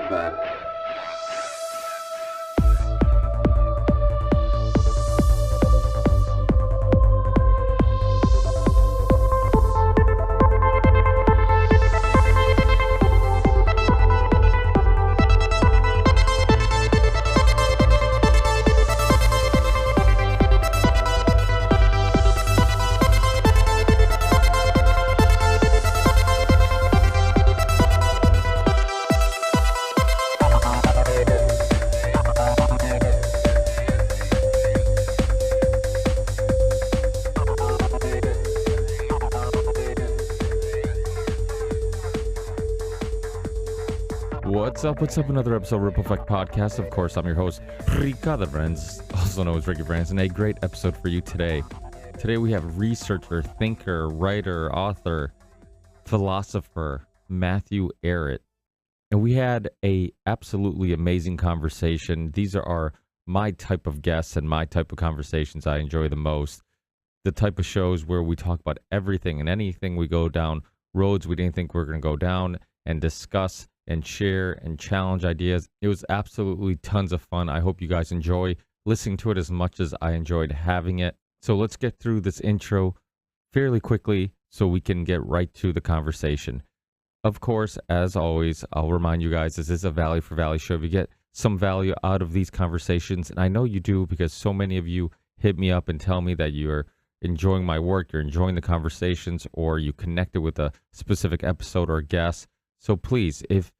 bad. What's up? Another episode of Ripple Effect Podcast. Of course, I'm your host, Ricky Varandas, also known as Ricky Varandas, and a great episode for you today. Today we have researcher, thinker, writer, author, philosopher, Matthew Ehret. And we had a absolutely amazing conversation. These are my type of guests and my type of conversations I enjoy the most. The type of shows where we talk about everything and anything. We go down roads we didn't think we were going to go down and discuss and share and challenge ideas. It was absolutely tons of fun. I hope you guys enjoy listening to it as much as I enjoyed having it. So let's get through this intro fairly quickly so we can get right to the conversation. Of course, as always, I'll remind you guys, this is a Value for Value show. If you get some value out of these conversations, and I know you do because so many of you hit me up and tell me that you're enjoying my work, you're enjoying the conversations, or you connected with a specific episode or guest. So please, if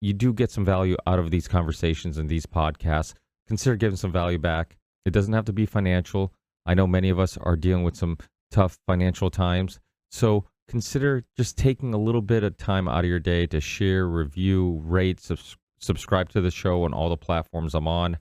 you do get some value out of these conversations and these podcasts, consider giving some value back. It doesn't have to be financial. I know many of us are dealing with some tough financial times. So consider just taking a little bit of time out of your day to share, review, rate, subscribe to the show on all the platforms I'm on.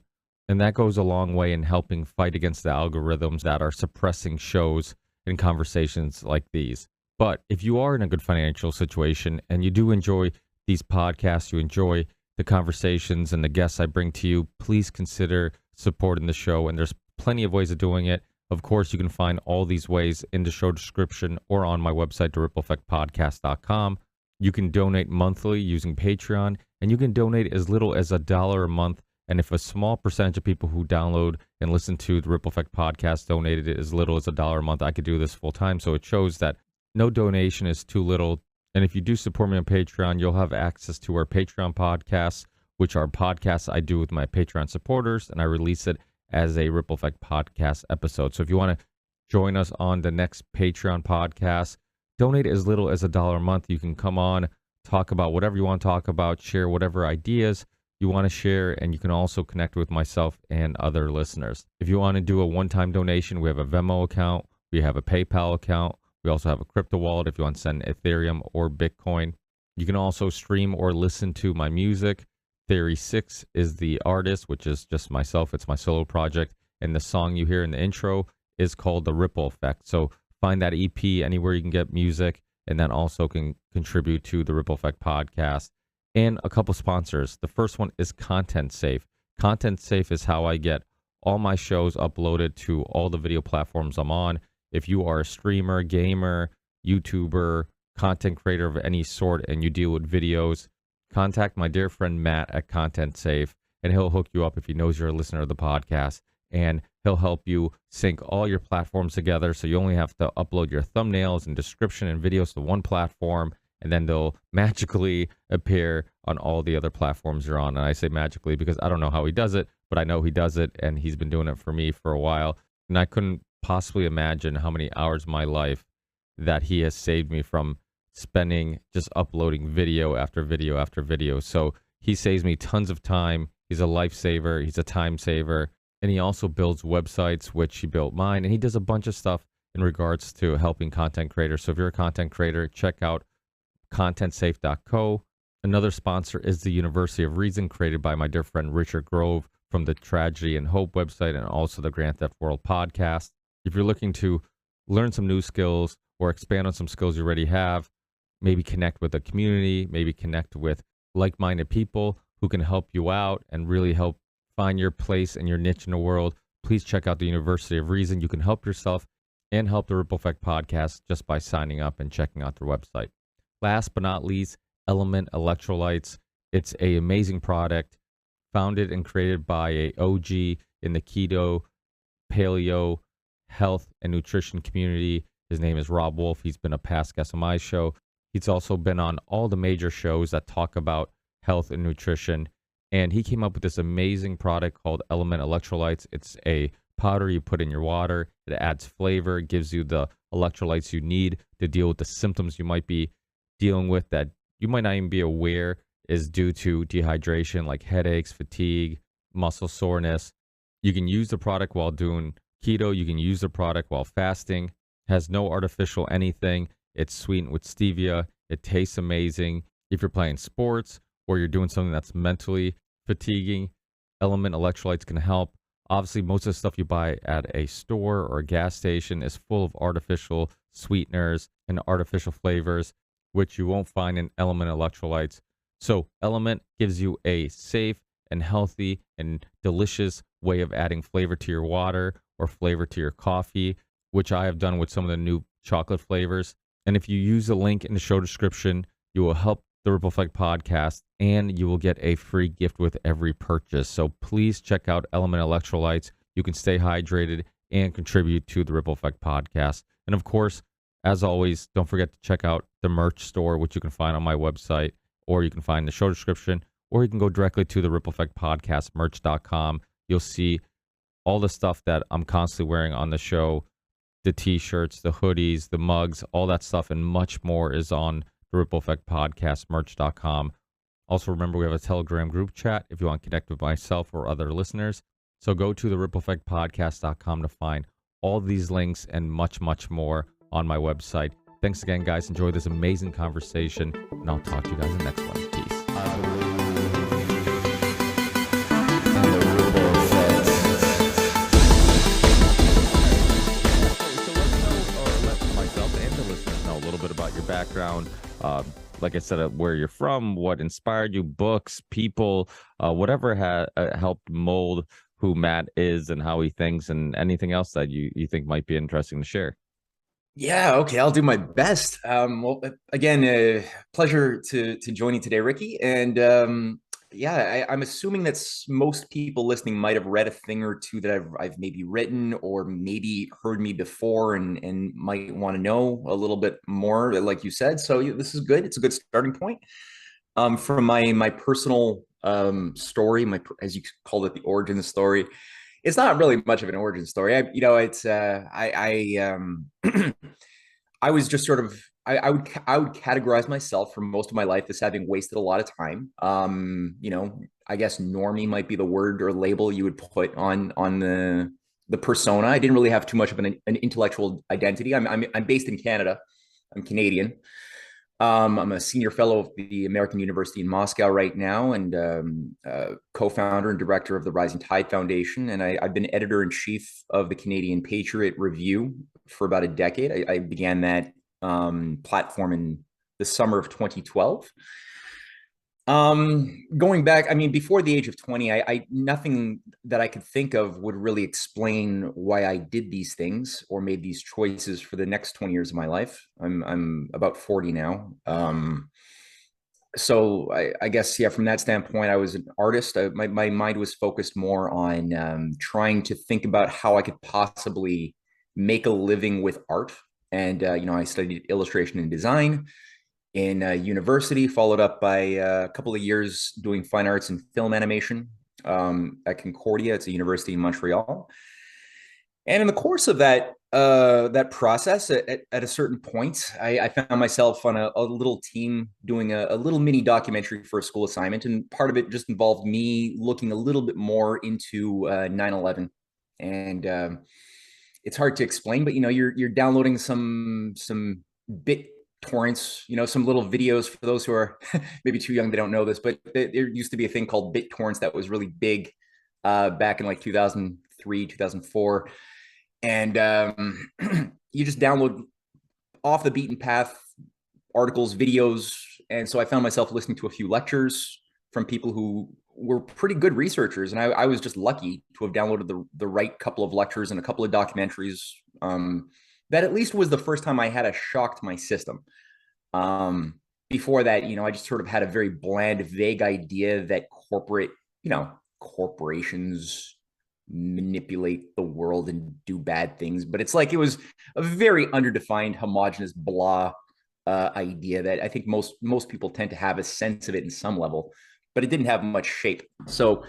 And that goes a long way in helping fight against the algorithms that are suppressing shows and conversations like these. But if you are in a good financial situation and you do enjoy these podcasts, you enjoy the conversations and the guests I bring to you, please consider supporting the show. And there's plenty of ways of doing it. Of course, you can find all these ways in the show description or on my website, rippleeffectpodcast.com. You can donate monthly using Patreon, and you can donate as little as $1 a month. And if a small percentage of people who download and listen to the Ripple Effect Podcast donated as little as $1 a month, I could do this full time. So it shows that no donation is too little. And if you do support me on Patreon, you'll have access to our Patreon podcasts, which are podcasts I do with my Patreon supporters, and I release it as a Ripple Effect Podcast episode. So if you want to join us on the next Patreon podcast, donate as little as $1 a month. You can come on, talk about whatever you want to talk about, share whatever ideas you want to share, and you can also connect with myself and other listeners. If you want to do a one-time donation, we have a Venmo account, we have a PayPal account. We also have a crypto wallet if you want to send Ethereum or Bitcoin. You can also stream or listen to my music. Theory 6 is the artist, which is just myself. It's my solo project. And the song you hear in the intro is called The Ripple Effect. So find that EP anywhere you can get music, and then also can contribute to the Ripple Effect podcast. And a couple sponsors. The first one is Content Safe. Content Safe is how I get all my shows uploaded to all the video platforms I'm on. If you are a streamer, gamer, YouTuber, content creator of any sort, and you deal with videos, contact my dear friend Matt at Content Safe, and he'll hook you up if he knows you're a listener of the podcast, and he'll help you sync all your platforms together, so you only have to upload your thumbnails and description and videos to one platform, and then they'll magically appear on all the other platforms you're on. And I say magically because I don't know how he does it, but I know he does it, and he's been doing it for me for a while, and I couldn't possibly imagine how many hours of my life that he has saved me from spending just uploading video after video after video. So he saves me tons of time. He's a lifesaver. He's a time saver. And he also builds websites, which he built mine. And he does a bunch of stuff in regards to helping content creators. So if you're a content creator, check out contentsafe.co. Another sponsor is the University of Reason, created by my dear friend Richard Grove from the Tragedy and Hope website, and also the Grand Theft World podcast. If you're looking to learn some new skills or expand on some skills you already have, maybe connect with a community, maybe connect with like-minded people who can help you out and really help find your place and your niche in the world, please check out the University of Reason. You can help yourself and help the Ripple Effect podcast just by signing up and checking out their website. Last but not least, Element Electrolytes. It's a amazing product, founded and created by a OG in the keto, paleo, health, and nutrition community. His name is Rob Wolf. He's been a past guest on my show. He's also been on all the major shows that talk about health and nutrition. And he came up with this amazing product called Element Electrolytes. It's a powder you put in your water. It adds flavor. It gives you the electrolytes you need to deal with the symptoms you might be dealing with that you might not even be aware is due to dehydration, like headaches, fatigue, muscle soreness. You can use the product while doing keto. You can use the product while fasting. It has no artificial anything. It's sweetened with stevia. It tastes amazing. If you're playing sports or you're doing something that's mentally fatiguing, Element Electrolytes can help. Obviously, most of the stuff you buy at a store or a gas station is full of artificial sweeteners and artificial flavors, which you won't find in Element Electrolytes. So Element gives you a safe and healthy and delicious way of adding flavor to your water or flavor to your coffee, which I have done with some of the new chocolate flavors. And if you use the link in the show description, you will help the Ripple Effect podcast, and you will get a free gift with every purchase. So please check out Element Electrolytes. You can stay hydrated and contribute to the Ripple Effect podcast. And of course, as always, don't forget to check out the merch store, which you can find on my website, or you can find in the show description, or you can go directly to the Ripple Effect podcast merch.com. You'll see all the stuff that I'm constantly wearing on the show, the t-shirts, the hoodies, the mugs, all that stuff, and much more is on the Ripple Effect podcast merch.com. Also, remember, we have a Telegram group chat if you want to connect with myself or other listeners. So go to the rippleeffectpodcast.com to find all these links and much, much more on my website. Thanks again, guys. Enjoy this amazing conversation, and I'll talk to you guys in the next one. Peace. A little bit about your background, like I said, where you're from, what inspired you, books, people, whatever helped mold who Matt is and how he thinks, and anything else that you think might be interesting to share. Yeah, okay, I'll do my best. Well, again, pleasure to join you today, Ricky. And yeah, I'm assuming that most people listening might have read a thing or two that I've maybe written or maybe heard me before and might want to know a little bit more, like you said. So this is good. It's a good starting point. From my personal story, as you called it, the origin story. It's not really much of an origin story. It's I was just sort of I would categorize myself for most of my life as having wasted a lot of time. I guess normie might be the word or label you would put on the persona. I didn't really have too much of an intellectual identity. I'm based in Canada. I'm Canadian. I'm a senior fellow of the American University in Moscow right now, and co-founder and director of the Rising Tide Foundation. And I've been editor-in-chief of the Canadian Patriot Review for about a decade. I began that platform in the summer of 2012. Going back, I mean, before the age of 20, I nothing that I could think of would really explain why I did these things or made these choices for the next 20 years of my life. I'm about 40 now. So I guess, yeah, from that standpoint, I was an artist. My mind was focused more on trying to think about how I could possibly make a living with art. And, I studied illustration and design in university, followed up by a couple of years doing fine arts and film animation at Concordia. It's a university in Montreal. And in the course of that process, at a certain point, I found myself on a little team doing a little mini documentary for a school assignment. And part of it just involved me looking a little bit more into 9/11. And it's hard to explain, but you're downloading some bit torrents, some little videos for those who are maybe too young, they don't know this, but there used to be a thing called bit torrents that was really big back in like 2003, 2004. And you just download off the beaten path articles, videos. And so I found myself listening to a few lectures from people who were pretty good researchers. And I was just lucky to have downloaded the right couple of lectures and a couple of documentaries that at least was the first time I had a shock to my system. before that, I just sort of had a very bland, vague idea that corporations manipulate the world and do bad things. But it's like it was a very underdefined, homogenous, blah idea that I think most people tend to have a sense of it in some level, but it didn't have much shape. So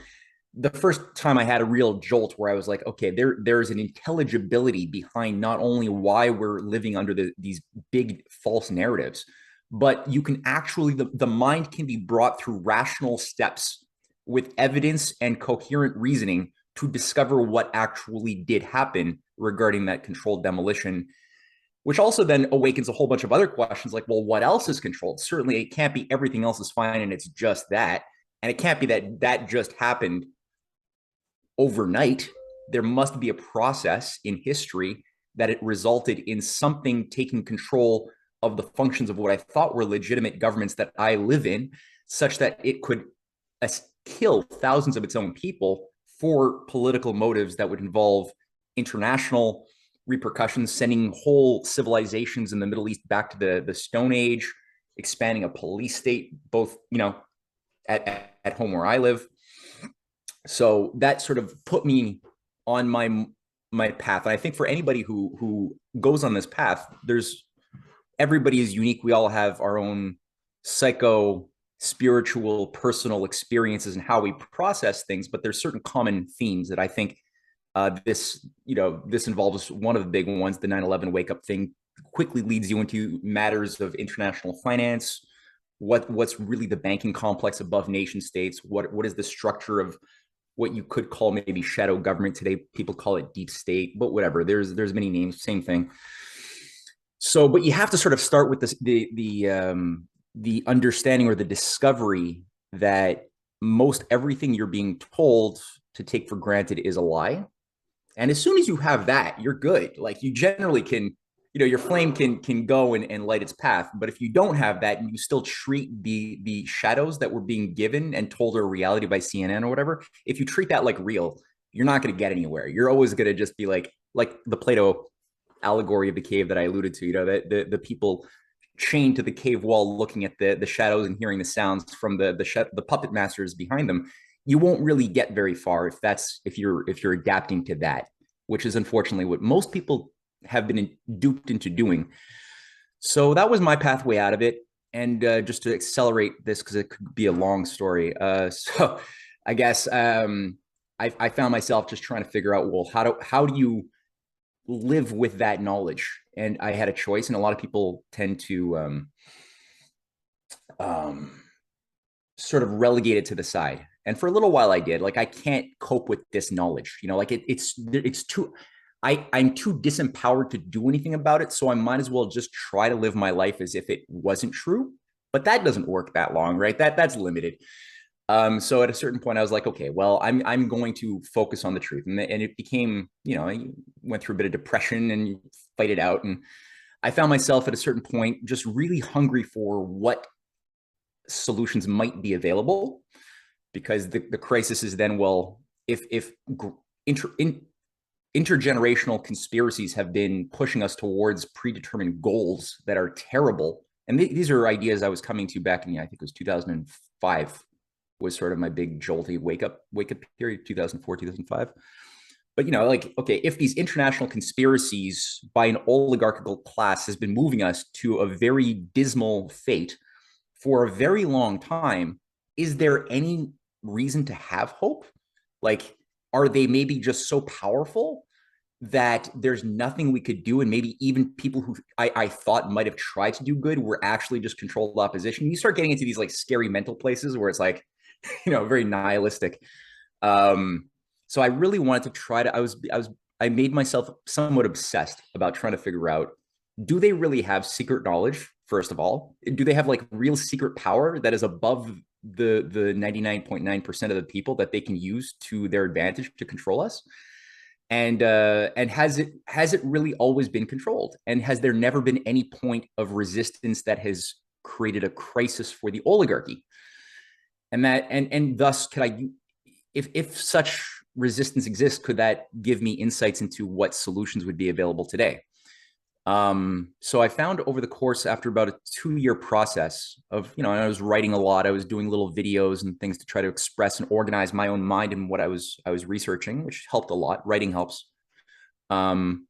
the first time I had a real jolt where I was like, okay, there's an intelligibility behind not only why we're living under these big false narratives, but you can actually the mind can be brought through rational steps with evidence and coherent reasoning to discover what actually did happen regarding that controlled demolition, which also then awakens a whole bunch of other questions like, well, what else is controlled? Certainly it can't be everything else is fine and it's just that. And it can't be that just happened overnight. There must be a process in history that it resulted in something taking control of the functions of what I thought were legitimate governments that I live in, such that it could kill thousands of its own people for political motives that would involve international repercussions, sending whole civilizations in the Middle East back to the Stone Age, expanding a police state, both, at home where I live. So that sort of put me on my path. And I think for anybody who goes on this path, everybody is unique. We all have our own psycho, spiritual, personal experiences and how we process things, but there's certain common themes that I think this involves. One of the big ones, the 9/11 wake up thing, quickly leads you into matters of international finance. What's really the banking complex above nation states? What is the structure of what you could call maybe shadow government today? People call it deep state, but whatever. There's many names, same thing. So, but you have to sort of start with this, the understanding or the discovery that most everything you're being told to take for granted is a lie. And as soon as you have that, you're good. Like you generally can, your flame can go and light its path. But if you don't have that and you still treat the shadows that were being given and told are reality by CNN or whatever, if you treat that like real, you're not going to get anywhere. You're always going to just be like the Plato allegory of the cave that I alluded to, that the people chained to the cave wall looking at the shadows and hearing the sounds from the puppet masters behind them. You won't really get very far if you're adapting to that, which is unfortunately what most people have been duped into doing. So that was my pathway out of it. And just to accelerate this, because it could be a long story. So I guess I found myself just trying to figure out, well, how do you live with that knowledge? And I had a choice, and a lot of people tend to sort of relegate it to the side. And for a little while I did. Like, I can't cope with this knowledge, like it's too, I'm too disempowered to do anything about it. So I might as well just try to live my life as if it wasn't true. But that doesn't work that long, right? That's limited. So at a certain point, I was like, okay, well, I'm going to focus on the truth. And it became, I went through a bit of depression and fight it out. And I found myself at a certain point just really hungry for what solutions might be available, because the crisis is then, well, if intergenerational conspiracies have been pushing us towards predetermined goals that are terrible. And these are ideas I was coming to back in, I think it was 2005 was sort of my big jolty wake up period, 2004, 2005. But, like, okay, if these international conspiracies by an oligarchical class has been moving us to a very dismal fate for a very long time, is there any reason to have hope? Like, are they maybe just so powerful that there's nothing we could do? And maybe even people who I thought might have tried to do good were actually just controlled opposition. You start getting into these like scary mental places where it's like, very nihilistic. So I really wanted to try to, I made myself somewhat obsessed about trying to figure out, do they really have secret knowledge? First of all, do they have like real secret power that is above the 99.9% of the people that they can use to their advantage to control us? And has it really always been controlled? And has there never been any point of resistance that has created a crisis for the oligarchy? And thus, could I, if such resistance exists, could that give me insights into what solutions would be available today? So I found over the course, after about a 2 year process of, I was writing a lot. I was doing little videos and things to try to express and organize my own mind and what I was researching, which helped a lot. Writing helps. Um,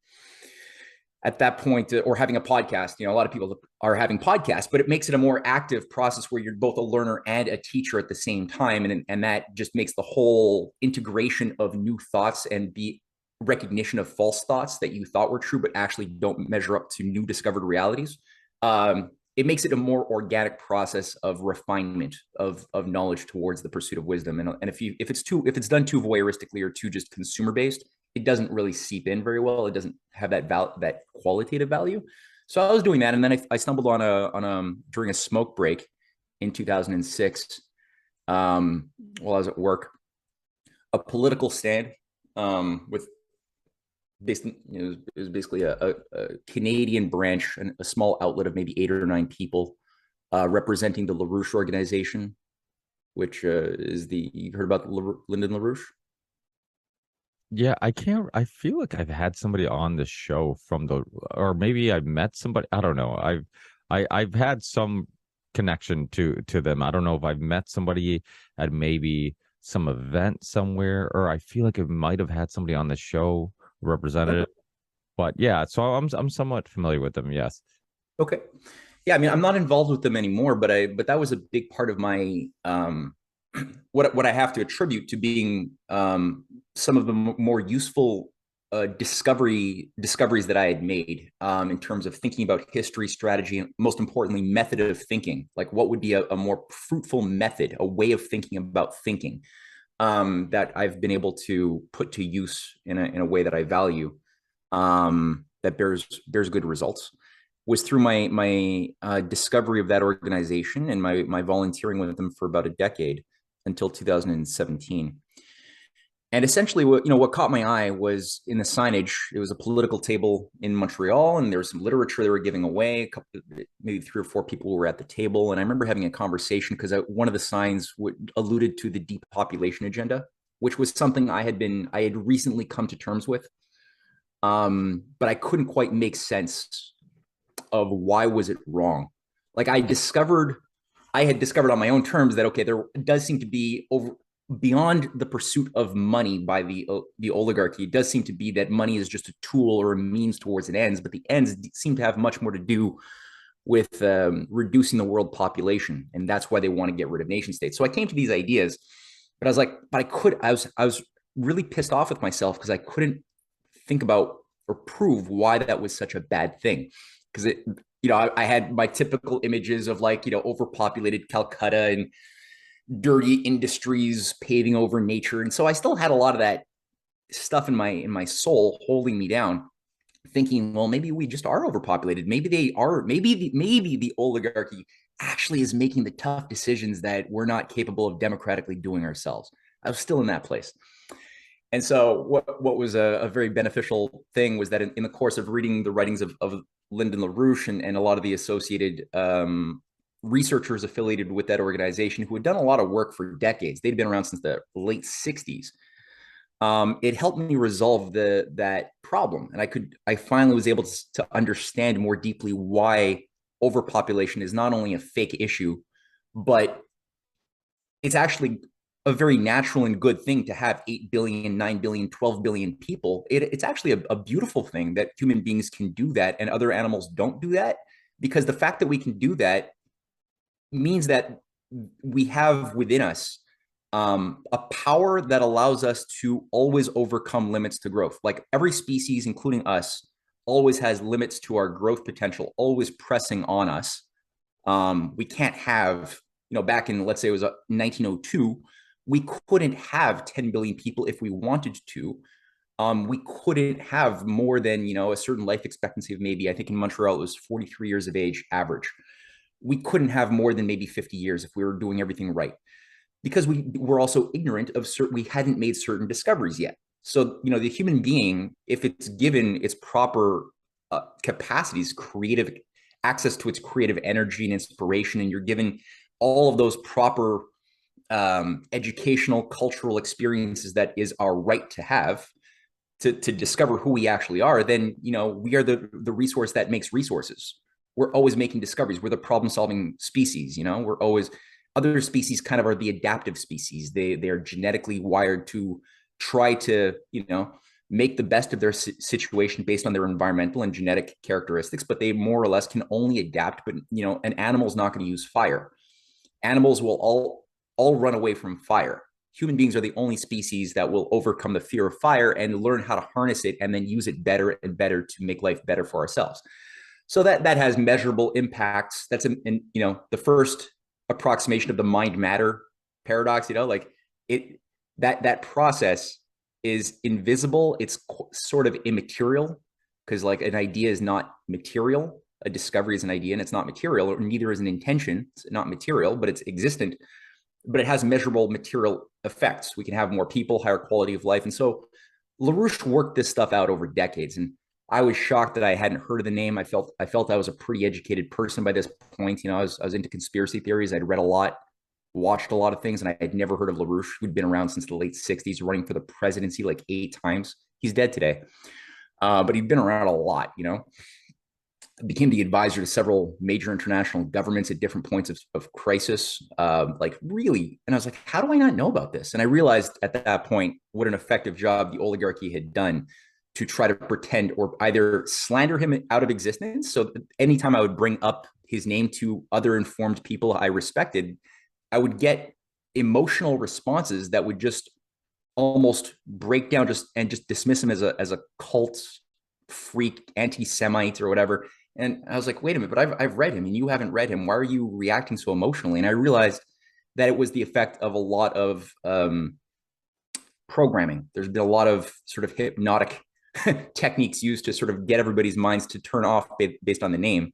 at that point, or having a podcast, a lot of people are having podcasts, but it makes it a more active process where you're both a learner and a teacher at the same time. And that just makes the whole integration of new thoughts and the recognition of false thoughts that you thought were true, but actually don't measure up to new discovered realities. It makes it a more organic process of refinement of knowledge towards the pursuit of wisdom. And if it's done too voyeuristically or too just consumer based, it doesn't really seep in very well. It doesn't have that qualitative value. So I was doing that, and then I stumbled during a smoke break in 2006, while I was at work, a political stand, with it was basically a Canadian branch and a small outlet of maybe 8 or 9 people, representing the Larouche organization, which is you heard about Lyndon Larouche? Yeah, I can't. I feel like I've had somebody on the show from or maybe I met somebody. I don't know. I've had some connection to them. I don't know if I've met somebody at maybe some event somewhere, or I feel like I might have had somebody on the show represented. But yeah, so I'm somewhat familiar with them. Yes. Okay. Yeah, I mean, I'm not involved with them anymore, but that was a big part of my what I have to attribute to being some of the more useful discoveries that I had made, in terms of thinking about history, strategy, and most importantly, method of thinking. Like, what would be a more fruitful method, a way of thinking about thinking, that I've been able to put to use in a way that I value, that bears good results, was through my discovery of that organization and my volunteering with them for about a decade until 2017. And essentially, what caught my eye was in the signage. It was a political table in Montreal, and there was some literature they were giving away. Maybe 3 or 4 people were at the table, and I remember having a conversation because one of the signs alluded to the depopulation agenda, which was something I had recently come to terms with, but I couldn't quite make sense of why was it wrong. Like, I had discovered on my own terms that, okay, there does seem to be, over beyond the pursuit of money by the oligarchy, it does seem to be that money is just a tool or a means towards an ends, but the ends seem to have much more to do with reducing the world population, and that's why they want to get rid of nation states. So I came to these ideas, but I was like, I was really pissed off with myself because I couldn't think about or prove why that was such a bad thing. Because I had my typical images of, like, overpopulated Calcutta and dirty industries paving over nature, and so I still had a lot of that stuff in my soul holding me down, thinking, well, maybe we just are overpopulated. Maybe they are. Maybe the oligarchy actually is making the tough decisions that we're not capable of democratically doing ourselves. I was still in that place. And so what was a very beneficial thing was that in the course of reading the writings of Lyndon LaRouche and a lot of the associated researchers affiliated with that organization who had done a lot of work for decades, they'd been around since the late 60s. It helped me resolve that problem. And I finally was able to understand more deeply why overpopulation is not only a fake issue, but it's actually a very natural and good thing to have 8 billion, 9 billion, 12 billion people. It's actually a beautiful thing that human beings can do that and other animals don't do that, because the fact that we can do that means that we have within us a power that allows us to always overcome limits to growth. Like, every species, including us, always has limits to our growth potential, always pressing on us. We can't have, back in, let's say it was 1902, we couldn't have 10 billion people if we wanted to. We couldn't have more than, a certain life expectancy of, maybe, I think in Montreal, it was 43 years of age average. We couldn't have more than maybe 50 years if we were doing everything right, because we were also ignorant of we hadn't made certain discoveries yet. So, the human being, if it's given its proper capacities, creative access to its creative energy and inspiration, and you're given all of those proper educational, cultural experiences that is our right to have, to discover who we actually are, then we are the resource that makes resources. We're always making discoveries. We're the problem solving species. We're always, other species kind of are the adaptive species. They are genetically wired to try to make the best of their situation based on their environmental and genetic characteristics, but they more or less can only adapt. But an animal's not going to use fire. Animals will all run away from fire. Human beings are the only species that will overcome the fear of fire and learn how to harness it and then use it better and better to make life better for ourselves. So that has measurable impacts. That's the first approximation of the mind matter paradox. Like that process is invisible. It's sort of immaterial, because like an idea is not material. A discovery is an idea and it's not material, or neither is an intention. It's not material, but it's existent. But it has measurable material effects. We can have more people, higher quality of life. And so Larouche worked this stuff out over decades. And I was shocked that I hadn't heard of the name. I felt I was a pretty educated person by this point. I was into conspiracy theories. I'd read a lot, watched a lot of things, and I had never heard of Larouche, who'd been around since the late 60s, running for the presidency like 8 times. He's dead today. But he'd been around a lot, became the advisor to several major international governments at different points of crisis, like really. And I was like, how do I not know about this? And I realized at that point what an effective job the oligarchy had done to try to pretend or either slander him out of existence. So anytime I would bring up his name to other informed people I respected, I would get emotional responses that would just almost break down and just dismiss him as a cult freak, anti-Semite or whatever. And I was like, wait a minute, but I've read him and you haven't read him. Why are you reacting so emotionally? And I realized that it was the effect of a lot of programming. There's been a lot of sort of hypnotic techniques used to sort of get everybody's minds to turn off based on the name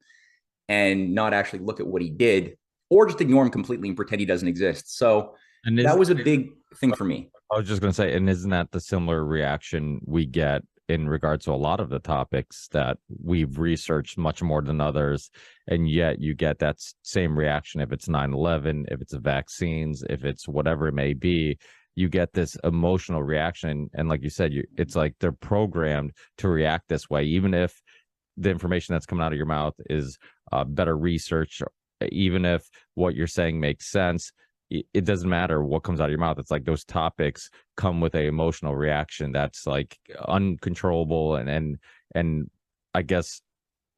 and not actually look at what he did, or just ignore him completely and pretend he doesn't exist. So that was a big thing for me. I was just going to say, and isn't that the similar reaction we get in regards to a lot of the topics that we've researched much more than others, and yet you get that same reaction if it's 9/11, if it's vaccines, if it's whatever it may be. You get this emotional reaction, and like you said, it's like they're programmed to react this way, even if the information that's coming out of your mouth is better research, even if what you're saying makes sense. It doesn't matter what comes out of your mouth. It's like those topics come with a emotional reaction that's like uncontrollable, and I guess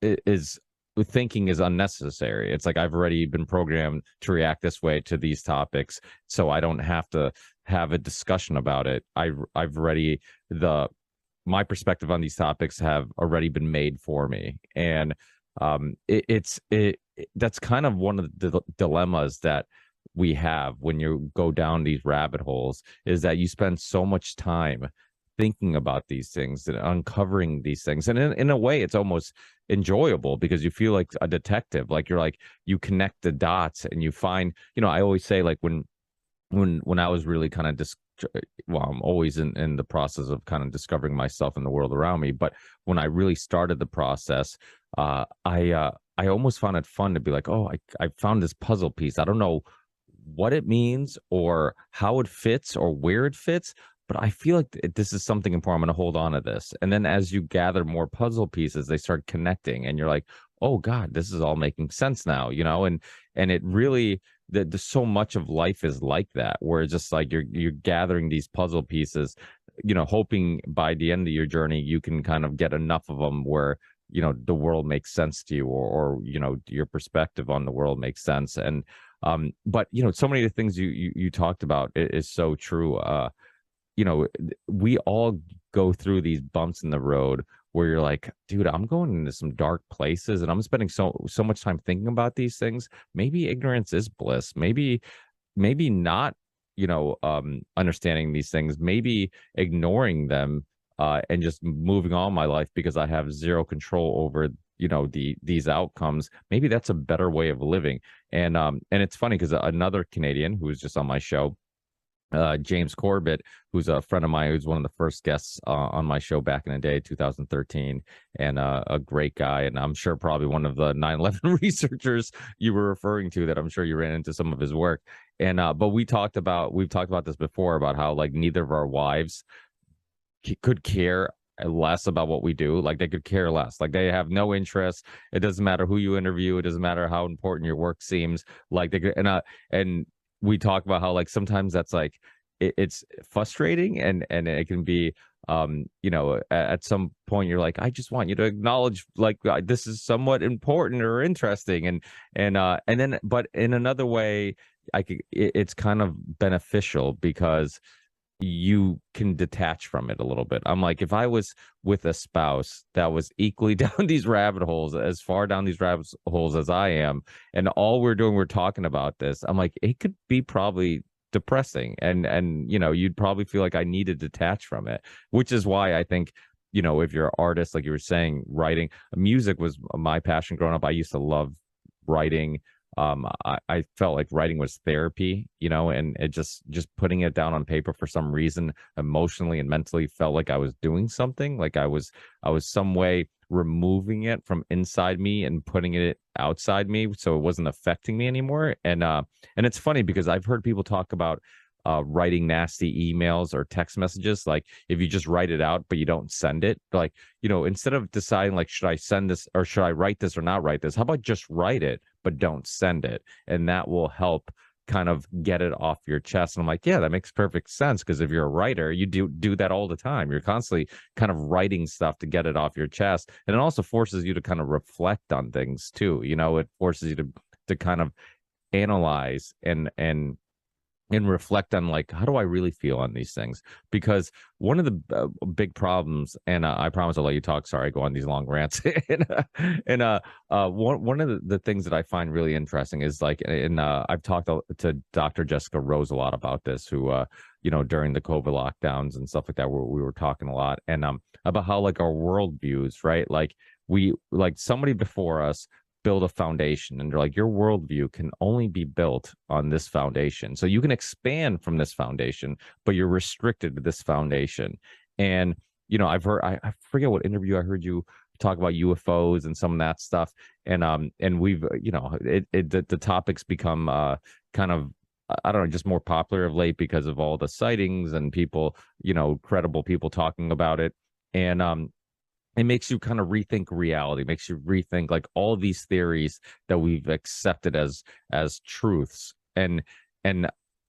it is thinking is unnecessary. It's like I've already been programmed to react this way to these topics, so I don't have to have a discussion about it. I've already my perspective on these topics have already been made for me, and that's kind of one of the dilemmas that we have when you go down these rabbit holes, is that you spend so much time thinking about these things and uncovering these things, and in a way it's almost enjoyable because you feel like a detective, like you connect the dots and you find, I always say, like when I was really kind of I'm always in the process of kind of discovering myself in the world around me, but when I really started the process, I almost found it fun to be like, oh, I found this puzzle piece. I don't know what it means or how it fits or where it fits, but I feel like this is something important. I'm going to hold on to this. And then as you gather more puzzle pieces, they start connecting and you're like, oh God, this is all making sense now, and it really, there's so much of life is like that, where it's just like you're gathering these puzzle pieces, hoping by the end of your journey, you can kind of get enough of them where, the world makes sense to you, or your perspective on the world makes sense. And but so many of the things you talked about is so true. We all go through these bumps in the road where you're like, dude, I'm going into some dark places and I'm spending so much time thinking about these things. Maybe ignorance is bliss. Maybe not, understanding these things, maybe ignoring them and just moving on my life because I have zero control over these outcomes. Maybe that's a better way of living. And it's funny because another Canadian who was just on my show, James Corbett, who's a friend of mine, who's one of the first guests on my show back in the day, 2013, and a great guy, and I'm sure probably one of the 9/11 researchers you were referring to, that I'm sure you ran into some of his work. And but we've talked about this before, about how like neither of our wives could care less about what we do. Like they could care less. Like they have no interest. It doesn't matter who you interview. It doesn't matter how important your work seems. Like they could, and we talk about how like sometimes that's like it's frustrating, and it can be at some point you're like, I just want you to acknowledge like this is somewhat important or interesting, and then but in another way it's kind of beneficial because you can detach from it a little bit. I'm like, if I was with a spouse that was equally down these rabbit holes, as far down these rabbit holes as I am, and all we're doing, we're talking about this, I'm like, it could be probably depressing, and you'd probably feel like I need to detach from it, which is why I think, if you're an artist, like you were saying, writing, music was my passion growing up. I used to love writing. I felt like writing was therapy, and it just putting it down on paper for some reason, emotionally and mentally, felt like I was doing something, like I was some way removing it from inside me and putting it outside me, so it wasn't affecting me anymore. And it's funny because I've heard people talk about writing nasty emails or text messages, like if you just write it out but you don't send it, like instead of deciding like, should I send this or should I write this or not write this, how about just write it but don't send it, and that will help kind of get it off your chest. And I'm like, yeah, that makes perfect sense, because if you're a writer, you do that all the time. You're constantly kind of writing stuff to get it off your chest, and it also forces you to kind of reflect on things too. It forces you to kind of analyze and reflect on, like, how do I really feel on these things? Because one of the big problems, and I promise I'll let you talk. Sorry, I go on these long rants. One of the things that I find really interesting is like, and I've talked to Dr. Jessica Rose a lot about this, who during the COVID lockdowns and stuff like that, we were talking a lot, and about how like our worldviews, right? Like somebody before us build a foundation, and they're like, your worldview can only be built on this foundation, so you can expand from this foundation, but you're restricted to this foundation. And I've heard, I forget what interview I heard you talk about UFOs and some of that stuff, and we've the topics become kind of, I don't know, just more popular of late because of all the sightings and people, credible people talking about it. And it makes you kind of rethink reality, makes you rethink like all these theories that we've accepted as truths. And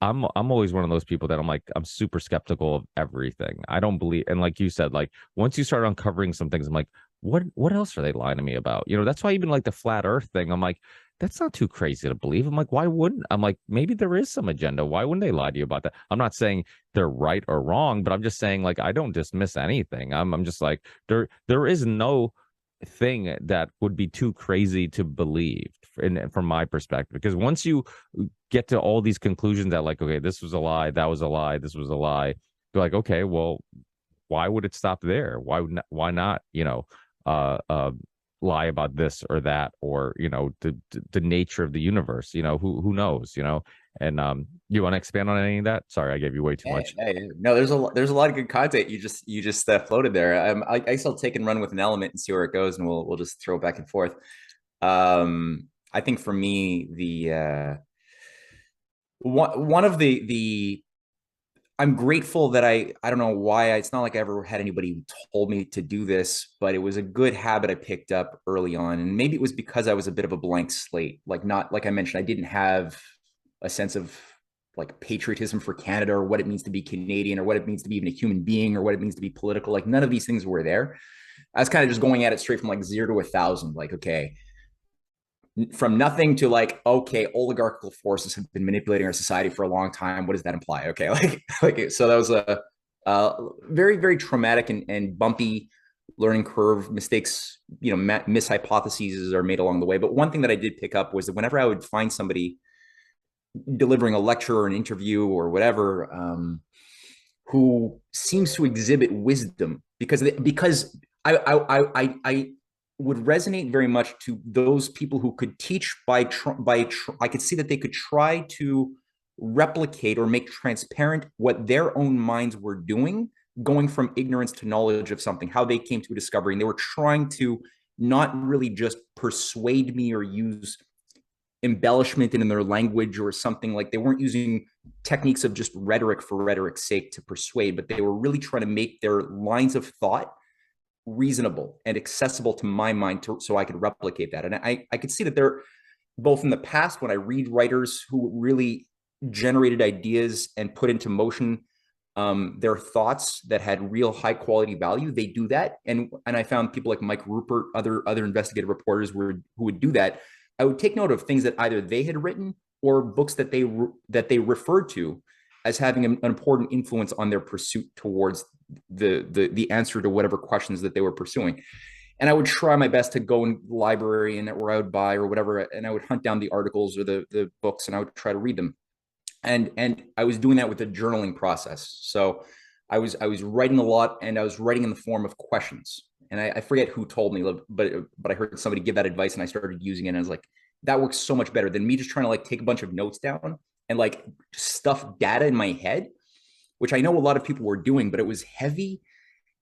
I'm always one of those people that I'm super skeptical of everything. I don't believe, and like you said, like once you start uncovering some things, I'm like, what else are they lying to me about? That's why even like the flat earth thing, I'm like, that's not too crazy to believe. I'm like, why wouldn't? I'm like, maybe there is some agenda. Why wouldn't they lie to you about that? I'm not saying they're right or wrong, but I'm just saying, like, I don't dismiss anything. I'm just like, there is no thing that would be too crazy to believe from my perspective, because once you get to all these conclusions that like, okay, this was a lie, that was a lie, this was a lie, you're like, okay, well, why would it stop there? Why not uh, uh, lie about this or that, or the nature of the universe? Who knows? And you want to expand on any of that? Sorry, I gave you way too much. No, there's a lot of good content you just floated there. I still take and run with an element and see where it goes, and we'll just throw it back and forth. I think for me, the one of the I'm grateful that I don't know why, it's not like I ever had anybody who told me to do this, but it was a good habit I picked up early on. And maybe it was because I was a bit of a blank slate. Like, not like I mentioned, I didn't have a sense of like patriotism for Canada, or what it means to be Canadian, or what it means to be even a human being, or what it means to be political. Like, none of these things were there. I was kind of just going at it straight from like 0 to 1,000. Like, okay, from nothing to like, okay, oligarchical forces have been manipulating our society for a long time. What does that imply? Okay, like so that was a very, very traumatic and bumpy learning curve. Mistakes, mishypotheses are made along the way. But one thing that I did pick up was that whenever I would find somebody delivering a lecture or an interview or whatever, who seems to exhibit wisdom, because I would resonate very much to those people who could teach I could see that they could try to replicate or make transparent what their own minds were doing, going from ignorance to knowledge of something, how they came to a discovery. And they were trying to not really just persuade me or use embellishment in their language or something. Like, they weren't using techniques of just rhetoric for rhetoric's sake to persuade, but they were really trying to make their lines of thought reasonable and accessible to my mind so I could replicate that. And I could see that there, both in the past when I read writers who really generated ideas and put into motion their thoughts that had real high quality value, they do that. And I found people like Mike Rupert, other investigative reporters who would do that. I would take note of things that either they had written or books that they referred to as having an important influence on their pursuit towards the answer to whatever questions that they were pursuing. And I would try my best to go in the library and where I would buy or whatever, and I would hunt down the articles or the books, and I would try to read them. And I was doing that with the journaling process. So I was writing a lot, and I was writing in the form of questions. And I forget who told me, but I heard somebody give that advice, and I started using it. And I was like, that works so much better than me just trying to like take a bunch of notes down and like stuff data in my head, which I know a lot of people were doing, but it was heavy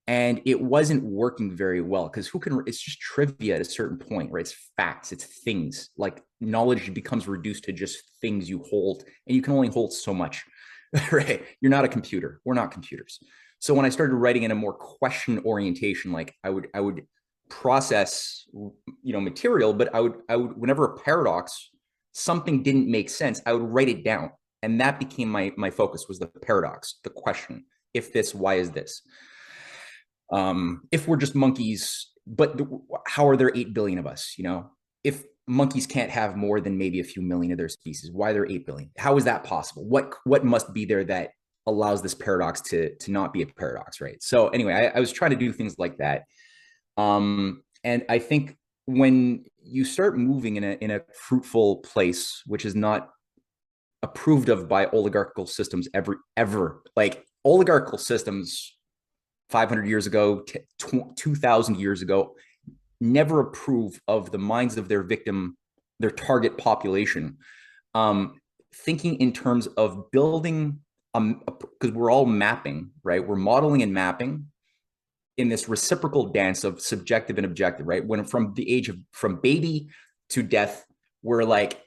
and it wasn't working very well because who can, it's just trivia at a certain point, right? It's facts, it's things. Like knowledge becomes reduced to just things you hold, and you can only hold so much. Right? You're not a computer, we're not computers. So when I started writing in a more question orientation, like I would process, material, but I would whenever a paradox, something didn't make sense, I would write it down, and that became my focus, was the paradox, the question. If this, why is this? If we're just monkeys, but how are there 8 billion of us? If monkeys can't have more than maybe a few million of their species, why are there 8 billion? How is that possible? What must be there that allows this paradox to not be a paradox, right? So anyway, I was trying to do things like that. And I think when you start moving in a fruitful place, which is not approved of by oligarchical systems ever, like oligarchical systems 500 years ago, 2,000 years ago, never approve of the minds of their victim, their target population, thinking in terms of building, because we're all mapping, right? We're modeling and mapping in this reciprocal dance of subjective and objective, right? When from the age of, from baby to death, we're like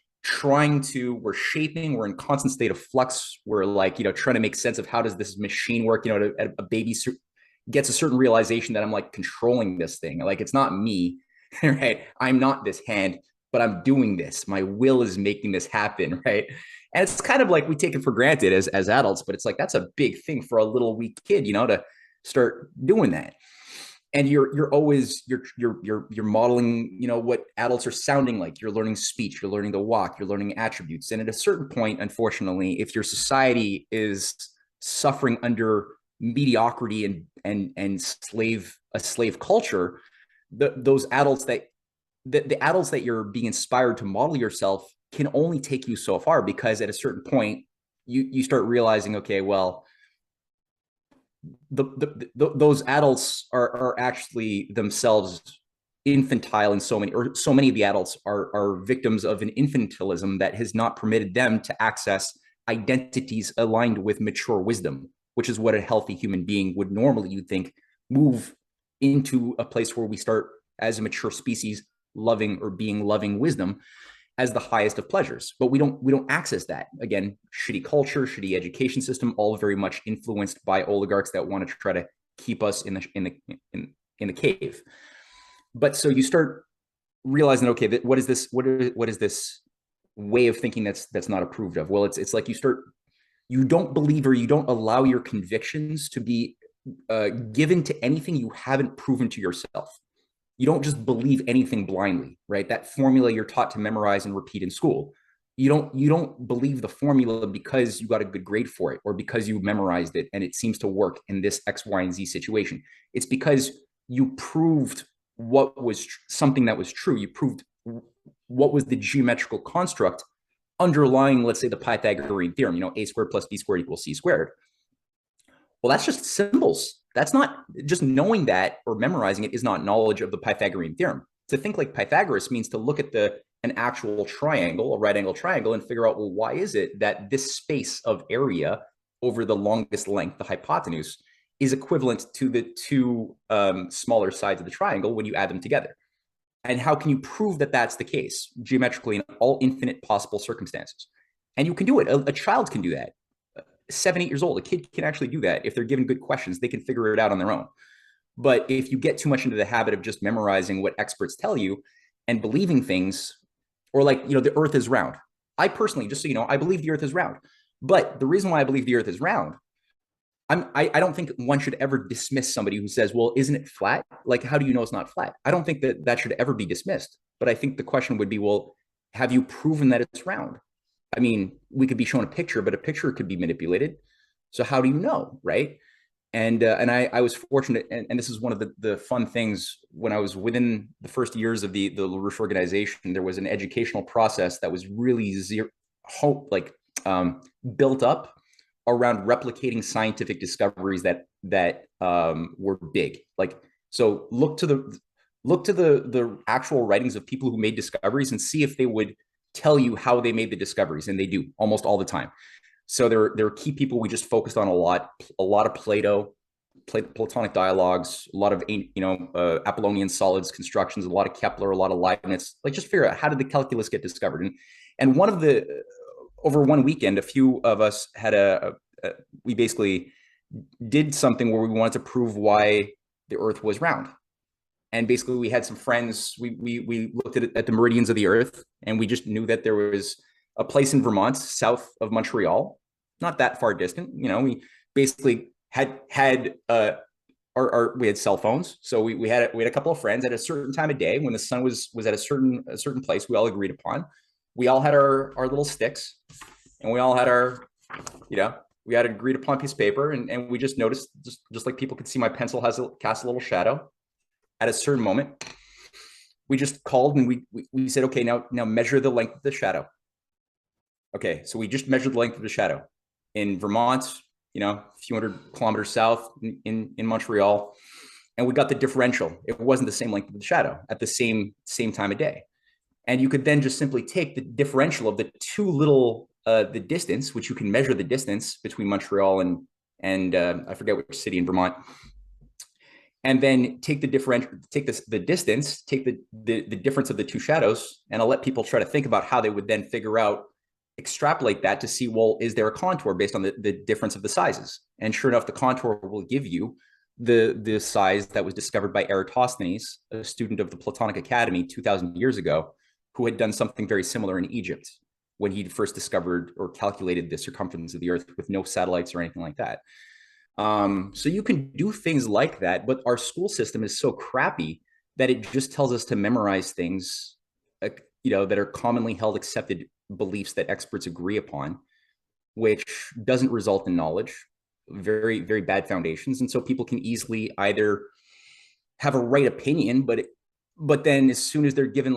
we're shaping, we're in constant state of flux. We're like, trying to make sense of how does this machine work, a baby gets a certain realization that I'm like controlling this thing. Like, it's not me, right? I'm not this hand, but I'm doing this. My will is making this happen, right? And it's kind of like we take it for granted as adults, but it's like that's a big thing for a little weak kid, to start doing that. And you're always you're modeling, what adults are sounding like. You're learning speech, you're learning to walk, you're learning attributes. And at a certain point, unfortunately, if your society is suffering under mediocrity and a slave culture, those adults that the adults that you're being inspired to model yourself can only take you so far, because at a certain point you start realizing, okay, well, those adults are actually themselves infantile in so many of the adults are victims of an infantilism that has not permitted them to access identities aligned with mature wisdom, which is what a healthy human being would normally, you'd think, move into a place where we start as a mature species loving or being loving wisdom as the highest of pleasures. But we don't access that. Again, shitty culture, shitty education system, all very much influenced by oligarchs that want to try to keep us in the cave. But so you start realizing, okay, what is this way of thinking that's not approved of? Well, it's like you don't believe, or you don't allow your convictions to be given to anything you haven't proven to yourself. You don't just believe anything blindly, right? That formula you're taught to memorize and repeat in school. You don't believe the formula because you got a good grade for it, or because you memorized it and it seems to work in this X, Y, and Z situation. It's because you proved what was something that was true. You proved what was the geometrical construct underlying, let's say, the Pythagorean theorem, a squared plus b squared equals c squared. Well, that's just symbols. That's not just knowing that or memorizing it is not knowledge of the Pythagorean theorem. To think like Pythagoras means to look at an actual triangle, a right angle triangle, and figure out, well, why is it that this space of area over the longest length, the hypotenuse, is equivalent to the two smaller sides of the triangle when you add them together? And how can you prove that that's the case geometrically in all infinite possible circumstances? And you can do it. A child can do that. 7, 8 years old, a kid can actually do that. If they're given good questions, they can figure it out on their own. But if you get too much into the habit of just memorizing what experts tell you and believing things, or like, the earth is round. I personally, just so you know, I believe the earth is round. But the reason why I believe the earth is round, I don't think one should ever dismiss somebody who says, well, isn't it flat? Like, how do you know it's not flat? I don't think that should ever be dismissed. But I think the question would be, well, have you proven that it's round? I mean, we could be shown a picture, but a picture could be manipulated. So how do you know, right? And I was fortunate, and this is one of the fun things when I was within the first years of the Larouche organization. There was an educational process that was really built up around replicating scientific discoveries that were big. Like, so look to the actual writings of people who made discoveries and see if they would tell you how they made the discoveries, and they do almost all the time. So there are key people we just focused on a lot of Platonic dialogues, a lot of Apollonian solids constructions, a lot of Kepler, a lot of Leibniz. Like, just figure out, how did the calculus get discovered? And one of the over one weekend, a few of us had we basically did something where we wanted to prove why the Earth was round. And basically, we had some friends. We looked at the meridians of the Earth, and we just knew that there was a place in Vermont, south of Montreal, not that far distant. We basically had we had cell phones, so we had a couple of friends at a certain time of day when the sun was at a certain place we all agreed upon. We all had our little sticks, and we all had we had an agreed upon piece of paper, and we just noticed, just like people could see my pencil cast a little shadow at a certain moment. We just called and we said, okay, now measure the length of the shadow. Okay, so we just measured the length of the shadow in Vermont, a few hundred kilometers south in Montreal, and we got the differential. It wasn't the same length of the shadow at the same time of day. And you could then just simply take the differential of the the distance, which you can measure the distance between Montreal and I forget which city in Vermont, and then take the distance, take the difference of the two shadows, and I'll let people try to think about how they would then extrapolate that to see, well, is there a contour based on the difference of the sizes? And sure enough, the contour will give you the size that was discovered by Eratosthenes, a student of the Platonic Academy 2,000 years ago, who had done something very similar in Egypt when he first discovered or calculated the circumference of the Earth with no satellites or anything like that. So you can do things like that, but our school system is so crappy that it just tells us to memorize things, that are commonly held, accepted beliefs that experts agree upon, which doesn't result in knowledge, very, very bad foundations. And so people can easily either have a right opinion, but then as soon as they're given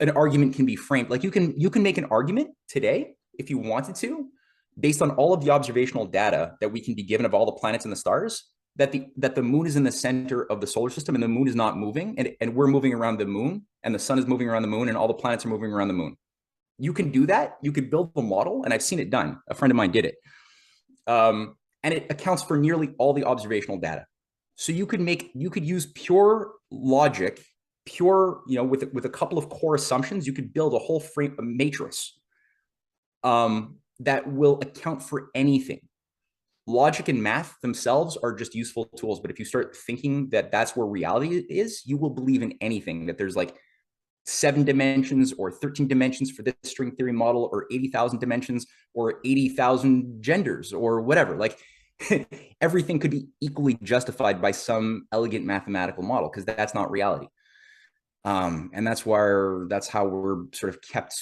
an argument can be framed. Like, you can make an argument today if you wanted to, based on all of the observational data that we can be given of all the planets and the stars, that the moon is in the center of the solar system and the moon is not moving, and we're moving around the moon, and the sun is moving around the moon, and all the planets are moving around the moon. You can do that. You could build a model, and I've seen it done. A friend of mine did it. And it accounts for nearly all the observational data. So you could use pure logic, with a couple of core assumptions, you could build a whole a matrix that will account for anything. Logic and math themselves are just useful tools, but if you start thinking that that's where reality is, you will believe in anything, that there's like 7 dimensions or 13 dimensions for this string theory model, or 80,000 dimensions or 80,000 genders or whatever. Like, everything could be equally justified by some elegant mathematical model, because that's not reality. And that's how we're sort of kept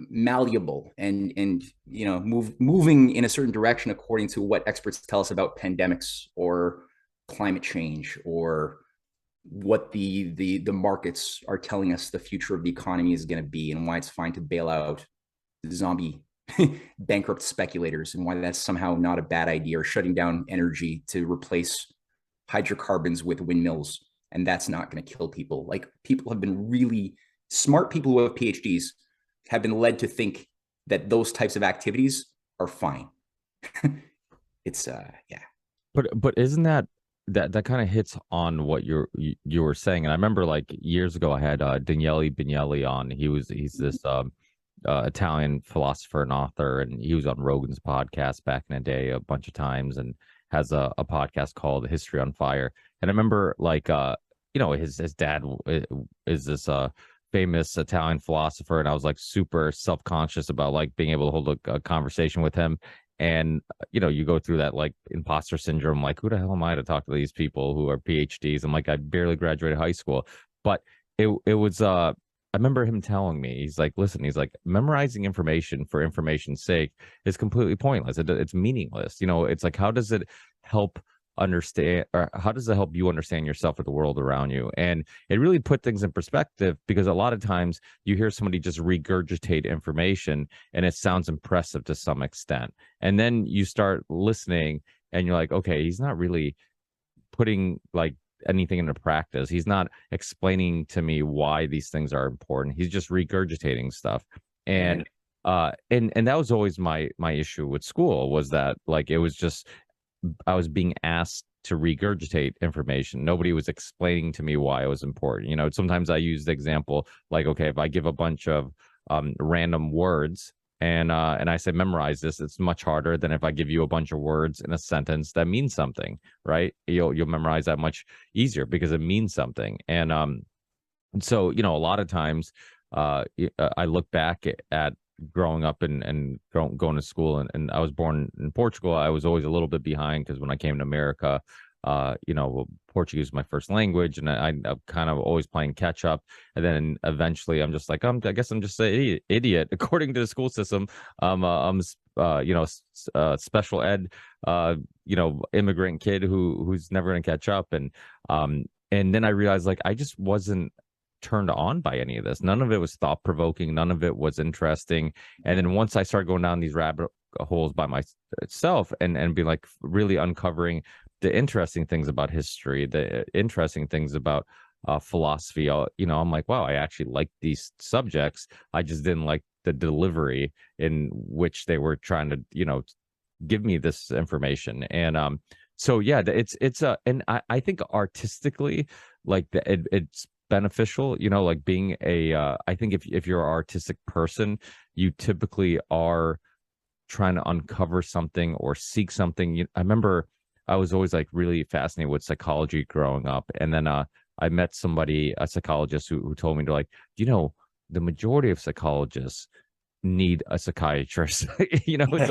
malleable and moving in a certain direction according to what experts tell us about pandemics or climate change, or what the markets are telling us the future of the economy is going to be, and why it's fine to bail out zombie bankrupt speculators, and why that's somehow not a bad idea, or shutting down energy to replace hydrocarbons with windmills, and that's not going to kill people. Like, people have been really smart, people who have PhDs have been led to think that those types of activities are fine. It's yeah. But isn't that kind of hits on what you were saying? And I remember, like, years ago I had Daniele Bignelli on. He's this Italian philosopher and author, and he was on Rogan's podcast back in the day a bunch of times, and has a podcast called History on Fire. And I remember like his dad is this famous Italian philosopher, and I was like super self-conscious about like being able to hold a conversation with him. And you go through that like imposter syndrome, like who the hell am I to talk to these people who are PhDs? I'm like, I barely graduated high school. But it was I remember him telling me, he's like, listen, he's like, memorizing information for information's sake is completely pointless. It's meaningless. It's like, how does it help understand, or how does it help you understand yourself or the world around you? And it really put things in perspective, because a lot of times you hear somebody just regurgitate information and it sounds impressive to some extent. And then you start listening and you're like, okay, he's not really putting like anything into practice. He's not explaining to me why these things are important. He's just regurgitating stuff. And and that was always my issue with school, was that like it was just, I was being asked to regurgitate information. Nobody was explaining to me why it was important. Sometimes I use the example like, okay, if I give a bunch of random words and I say memorize this, it's much harder than if I give you a bunch of words in a sentence that means something, right? You'll memorize that much easier because it means something. And so a lot of times I look back at growing up and going to school, and I was born in Portugal. I was always a little bit behind, because when I came to America, Portuguese was my first language, and I'm kind of always playing catch up. And then eventually I'm just like, I guess I'm just an idiot according to the school system. I'm special ed, immigrant kid who's never going to catch up. And then I realized like I just wasn't turned on by any of this. None of it was thought provoking. None of it was interesting. And then once I started going down these rabbit holes by myself and be like really uncovering the interesting things about history, the interesting things about philosophy, I'm like, wow, I actually like these subjects. I just didn't like the delivery in which they were trying to, give me this information. And so yeah, and I think artistically, like it's beneficial, like being I think if you're an artistic person, you typically are trying to uncover something or seek something. I remember I was always like really fascinated with psychology growing up, and then I met somebody, a psychologist, who told me to like, the majority of psychologists need a psychiatrist. It's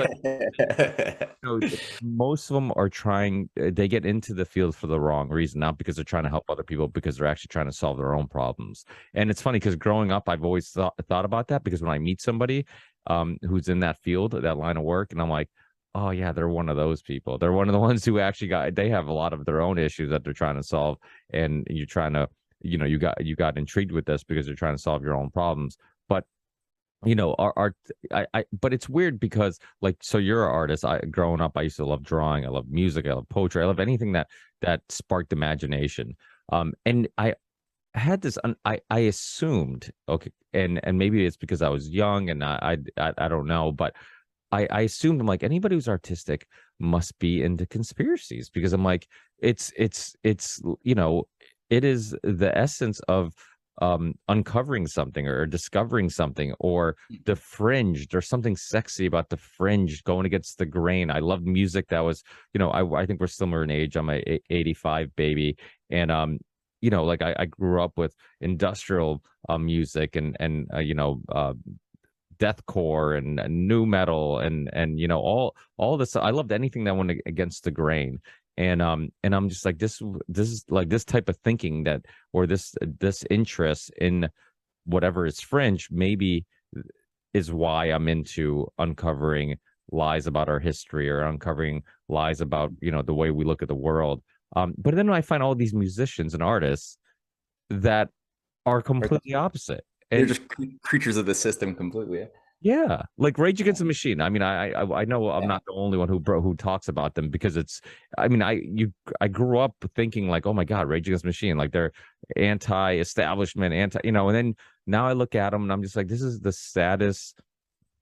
like, most of them are trying, they get into the field for the wrong reason, not because they're trying to help other people, because they're actually trying to solve their own problems. And it's funny because growing up, I've always thought about that, because when I meet somebody who's in that field, that line of work, and I'm like, oh yeah, they're one of those people. They're one of the ones who actually they have a lot of their own issues that they're trying to solve. And you're trying to, you got intrigued with this because you're trying to solve your own problems. But but it's weird because like, so you're an artist. Growing up, I used to love drawing. I love music. I love poetry. I love anything that sparked imagination. And I had this, I assumed, okay, and maybe it's because I was young and I don't know, but I assumed, I'm like, anybody who's artistic must be into conspiracies, because I'm like, it's it is the essence of uncovering something or discovering something, or the fringe. There's something sexy about the fringe, going against the grain. I love music that was, I think we're similar in age. I'm a 85 baby, and like I grew up with industrial music and deathcore and new metal and all this. I loved anything that went against the grain. And I'm just like, this is like this type of thinking, that, or this interest in whatever is fringe, maybe is why I'm into uncovering lies about our history, or uncovering lies about the way we look at the world. But then I find all these musicians and artists that are completely opposite. They're And just creatures of the system completely. yeah, like Rage Against the Machine. I mean, I know I'm Yeah. not the only one who talks about them, because it's. I mean, I grew up thinking like, oh my God, Rage Against the Machine, like they're anti-establishment, and then now I look at them and I'm just like, this is the saddest,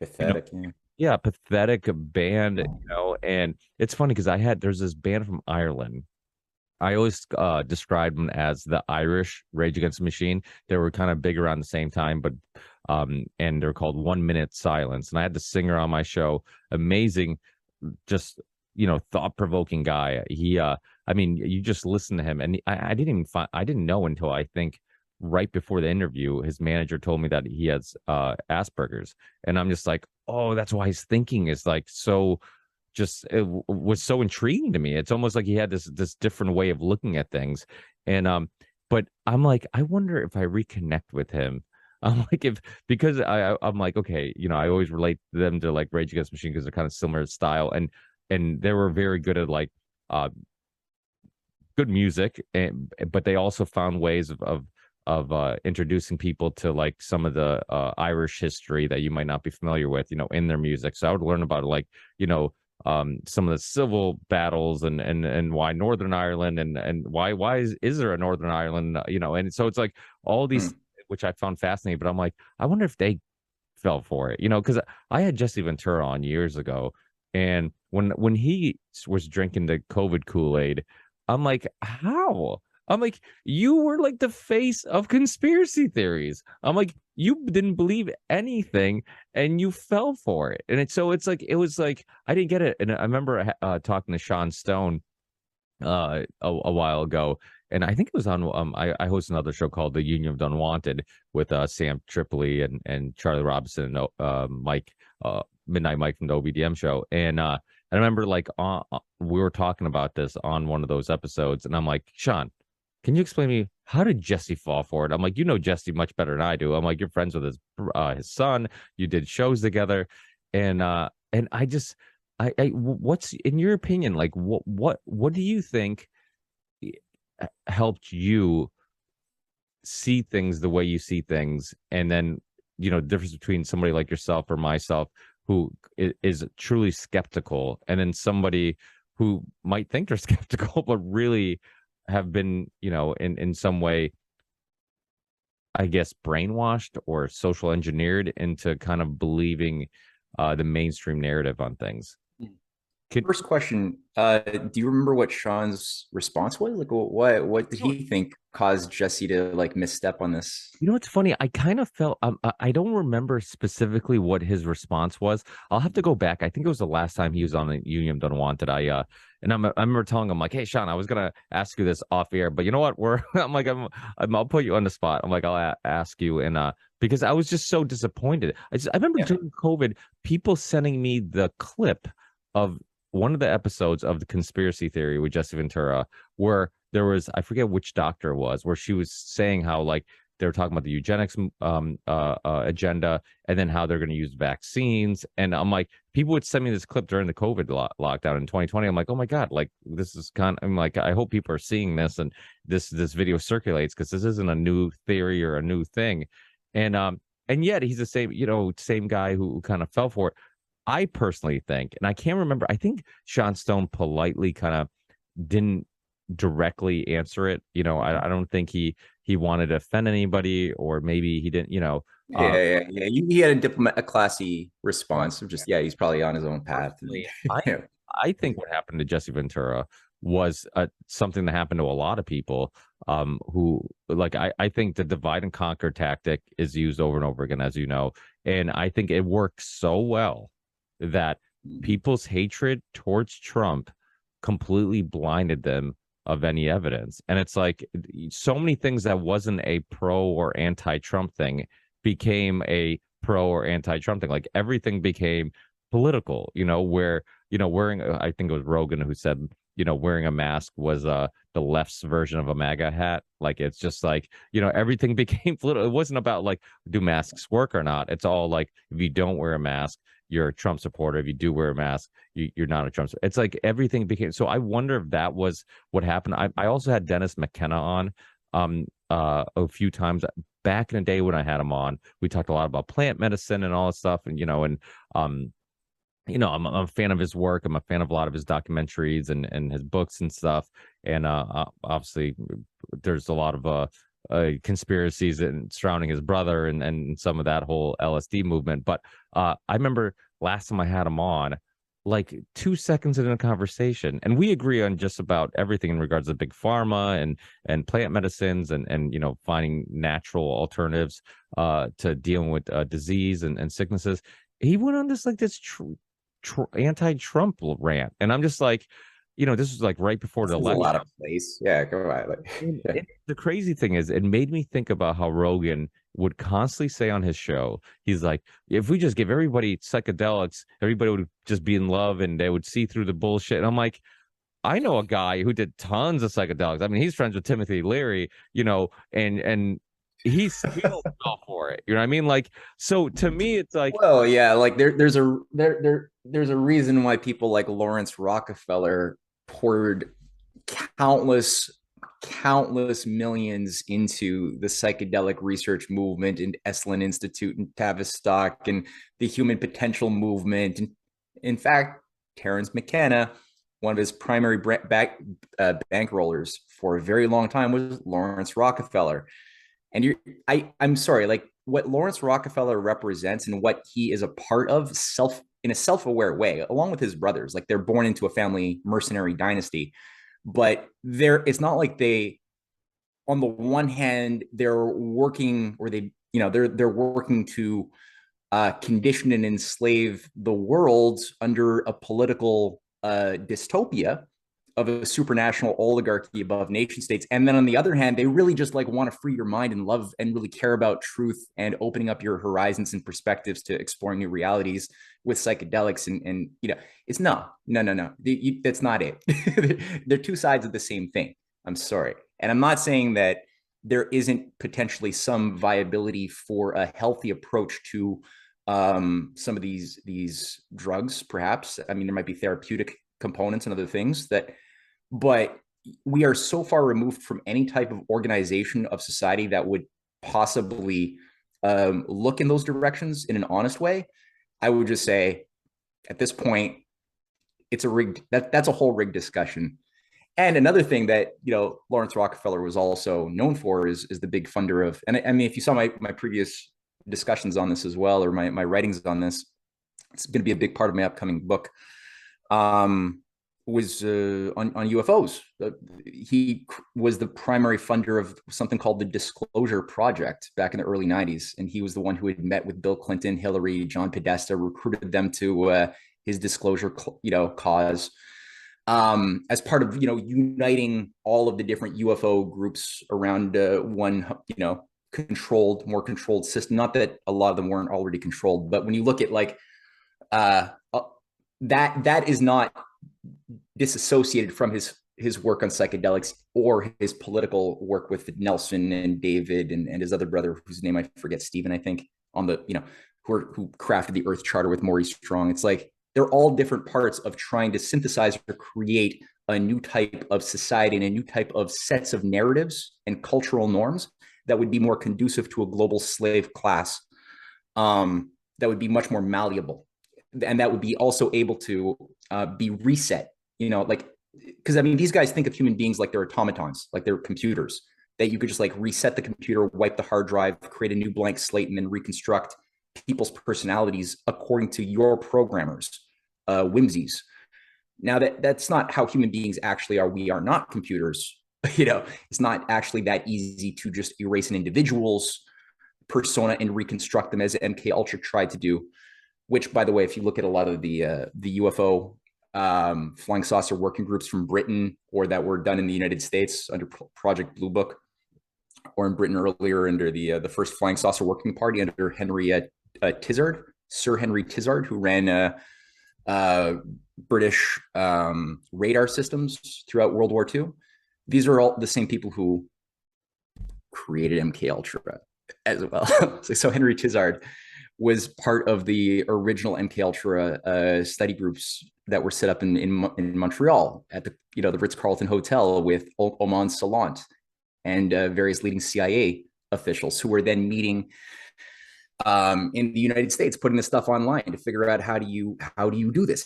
you know, Pathetic. Yeah. yeah, pathetic band, And it's funny because there's this band from Ireland. I always described them as the Irish Rage Against the Machine. They were kind of big around the same time, but and they're called 1 Minute Silence. And I had the singer on my show. Amazing, just thought-provoking guy. I mean, you just listen to him, and I didn't even I didn't know until I think right before the interview, his manager told me that he has Asperger's, and I'm just like, oh, that's why his thinking is like so. Just it was so intriguing to me. It's almost like he had this different way of looking at things, and but I'm like, I wonder if I reconnect with him. I'm like, if because I'm like, okay, I always relate them to like Rage Against the Machine because they're kind of similar style, and they were very good at like uh good music, but they also found ways of introducing people to like some of the Irish history that you might not be familiar with, in their music. So I would learn about like, some of the civil battles and why Northern Ireland and why is there a Northern Ireland, and so it's like all these, Hmm. which I found fascinating, but I'm like, I wonder if they fell for it, because I had Jesse Ventura on years ago, and when he was drinking the COVID Kool-Aid, I'm like, how? I'm like, you were like the face of conspiracy theories. I'm like, you didn't believe anything and you fell for it. And it's like it was like I didn't get it. And I remember talking to Sean Stone a while ago, and I think it was on I host another show called The Union of the Unwanted with Sam Tripoli and Charlie Robinson and Mike Midnight Mike from the OBDM show, and I remember like we were talking about this on one of those episodes, and I'm like, Sean, can you explain to me how did Jesse fall for it? I'm like, Jesse much better than I do. I'm like, you're friends with his son, you did shows together, and I just what's in your opinion, like what do you think helped you see things the way you see things, and then the difference between somebody like yourself or myself who is truly skeptical, and then somebody who might think they're skeptical but really have been in some way, I guess, brainwashed or social engineered into kind of believing the mainstream narrative on things. Could First question, do you remember what Sean's response was? Like, what did you know he think caused Jesse to like misstep on this? what's funny? I kind of felt I don't remember specifically what his response was. I'll have to go back. I think it was the last time he was on the Union of Unwanted. I remember telling him like, "Hey, Sean, I was gonna ask you this off air, but you know what? I'm like I'll put you on the spot. I'm like I'll ask you, and because I was just so disappointed. I remember Yeah. during COVID, people sending me the clip of one of the episodes of the conspiracy theory with Jesse Ventura, where there was, I forget which doctor it was, where she was saying how like they were talking about the eugenics agenda, and then how they're going to use vaccines. And I'm like, people would send me this clip during the COVID lockdown in 2020. I'm like, oh my god, like this is I'm like, I hope people are seeing this and this video circulates, because this isn't a new theory or a new thing. And yet he's the same guy who kind of fell for it. I personally think, and I can't remember, I think Sean Stone politely kind of didn't directly answer it. I don't think he wanted to offend anybody, or maybe he didn't, Yeah, yeah, yeah. He had a classy response of just, yeah, he's probably on his own path. And, personally, I yeah. I think what happened to Jesse Ventura was something that happened to a lot of people, who like I think the divide and conquer tactic is used over and over again, as you know, and I think it works so well that people's hatred towards Trump completely blinded them of any evidence. And it's like so many things that wasn't a pro or anti-Trump thing became a pro or anti-Trump thing. Like everything became political, where, wearing, I think it was Rogan who said, wearing a mask was the left's version of a MAGA hat. Like it's just like, everything became political. It wasn't about like, do masks work or not? It's all like, if you don't wear a mask, you're a Trump supporter. If you do wear a mask, you're not a Trump supporter. It's like everything became. So I wonder if that was what happened. I also had Dennis McKenna on a few times back in the day when I had him on. We talked a lot about plant medicine and all this stuff, and um I'm a fan of his work. I'm a fan of a lot of his documentaries and his books and stuff. And obviously, there's a lot of conspiracies surrounding his brother and some of that whole LSD movement. But I remember last time I had him on, like 2 seconds into a conversation, and we agree on just about everything in regards to big pharma and plant medicines and finding natural alternatives to dealing with disease and sicknesses. He went on this like this anti-Trump rant, and I'm just like, this was like right before the This is a lot election. of place. Yeah, come on. Like, And yeah. the crazy thing is, it made me think about how Rogan would constantly say on his show, he's like, if we just give everybody psychedelics, everybody would just be in love and they would see through the bullshit. And I'm like, I know a guy who did tons of psychedelics. I mean, he's friends with Timothy Leary, and he still fell for it. You know what I mean? Like, so to me, it's like, Well, yeah, like there's a reason why people like Lawrence Rockefeller poured countless countless millions into the psychedelic research movement and Esalen Institute and Tavistock and the human potential movement. And in fact, Terence McKenna, one of his primary bankrollers for a very long time was Lawrence Rockefeller. And I'm sorry, like what Lawrence Rockefeller represents and what he is a part of in a self-aware way, along with his brothers, like they're born into a family mercenary dynasty, but it's not like they, on the one hand, they're working or they're working to condition and enslave the world under a political dystopia of a supranational oligarchy above nation states. And then on the other hand, they really just like want to free your mind and love and really care about truth and opening up your horizons and perspectives to exploring new realities with psychedelics. And it's no. That's not it. They're two sides of the same thing. I'm sorry. And I'm not saying that there isn't potentially some viability for a healthy approach to some of these drugs, perhaps. I mean, there might be therapeutic components and other things but we are so far removed from any type of organization of society that would possibly look in those directions in an honest way. I would just say at this point, it's a rigged, that's a whole rigged discussion. And another thing that Lawrence Rockefeller was also known for is the big funder of, and I mean, if you saw my previous discussions on this as well, or my writings on this, it's going to be a big part of my upcoming book. Was on UFOs. He was the primary funder of something called the Disclosure Project back in the early 90s. And he was the one who had met with Bill Clinton, Hillary, John Podesta, recruited them to his disclosure, cause as part of, uniting all of the different UFO groups around one, more controlled system. Not that a lot of them weren't already controlled, but when you look at like that is not disassociated from his work on psychedelics or his political work with Nelson and David and his other brother, whose name I forget, Stephen, I think, on the, who crafted the Earth Charter with Maurice Strong. It's like they're all different parts of trying to synthesize or create a new type of society and a new type of sets of narratives and cultural norms that would be more conducive to a global slave class, that would be much more malleable, and that would be also able to be reset. Like, because I mean, these guys think of human beings like they're automatons, like they're computers that you could just like reset the computer, wipe the hard drive, create a new blank slate, and then reconstruct people's personalities according to your programmers' whimsies. Now that's not how human beings actually are. We are not computers. It's not actually that easy to just erase an individual's persona and reconstruct them as MK Ultra tried to do. Which, by the way, if you look at a lot of the UFO flying saucer working groups from Britain or that were done in the United States under Project Blue Book, or in Britain earlier under the first flying saucer working party under Sir Henry Tizard, who ran British radar systems throughout World War II. These are all the same people who created MK Ultra as well. So Henry Tizard was part of the original MK Ultra study groups that were set up in Montreal at the Ritz-Carlton Hotel with Oman Salant and various leading CIA officials who were then meeting in the United States, putting this stuff online to figure out how do you do this?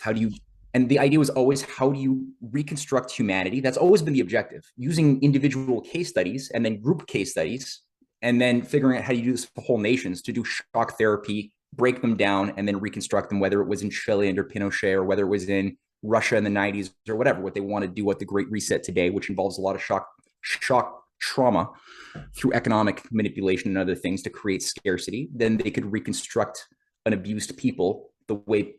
And the idea was always, how do you reconstruct humanity? That's always been the objective, using individual case studies and then group case studies, and then figuring out how you do this for whole nations to do shock therapy, break them down, and then reconstruct them, whether it was in Chile under Pinochet or whether it was in Russia in the 90s or whatever, what they want to do, what the Great Reset today, which involves a lot of shock trauma through economic manipulation and other things to create scarcity. Then they could reconstruct an abused people the way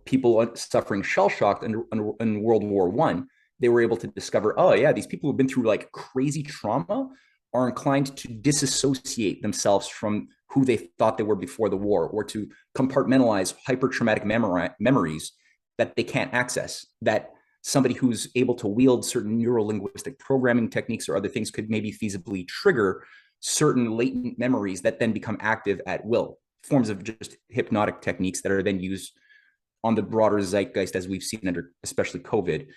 people suffering shell shock in World War One, they were able to discover, oh yeah, these people who've been through like crazy trauma are inclined to disassociate themselves from who they thought they were before the war, or to compartmentalize hyper traumatic memories that they can't access. That somebody who's able to wield certain neuro-linguistic programming techniques or other things could maybe feasibly trigger certain latent memories that then become active at will, forms of just hypnotic techniques that are then used on the broader zeitgeist, as we've seen under especially COVID.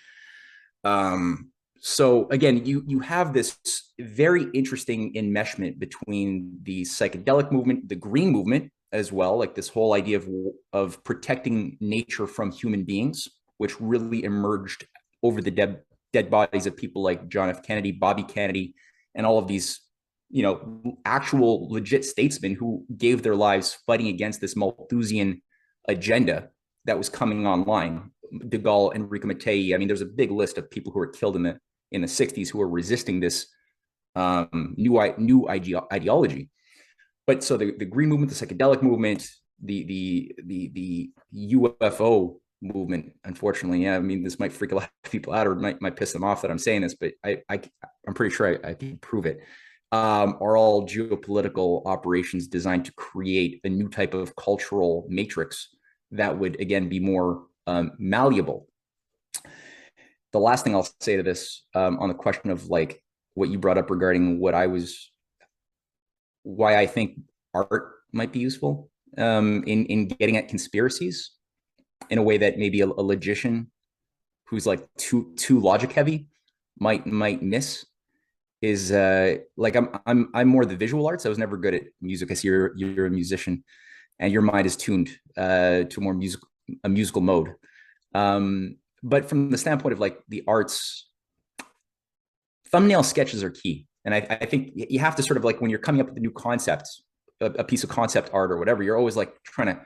So again, you have this very interesting enmeshment between the psychedelic movement, the green movement as well, like this whole idea of protecting nature from human beings, which really emerged over the dead bodies of people like John F. Kennedy, Bobby Kennedy, and all of these, actual legit statesmen who gave their lives fighting against this Malthusian agenda that was coming online. De Gaulle, Enrico Mattei. I mean, there's a big list of people who were killed in the 60s who were resisting this new ideology. But so the green movement, the psychedelic movement, the UFO movement, unfortunately, yeah, I mean, this might freak a lot of people out, or might piss them off that I'm saying this, but I'm pretty sure I can prove it. Are all geopolitical operations designed to create a new type of cultural matrix that would again be more malleable. The last thing I'll say to this, on the question of like what you brought up regarding why I think art might be useful in getting at conspiracies in a way that maybe a logician who's like too logic heavy might miss, is like I'm more the visual arts. I was never good at music. I see you're a musician, and your mind is tuned to a musical mode. But from the standpoint of like the arts, thumbnail sketches are key. And I think you have to sort of like, when you're coming up with a new concept, a piece of concept art or whatever, you're always like trying to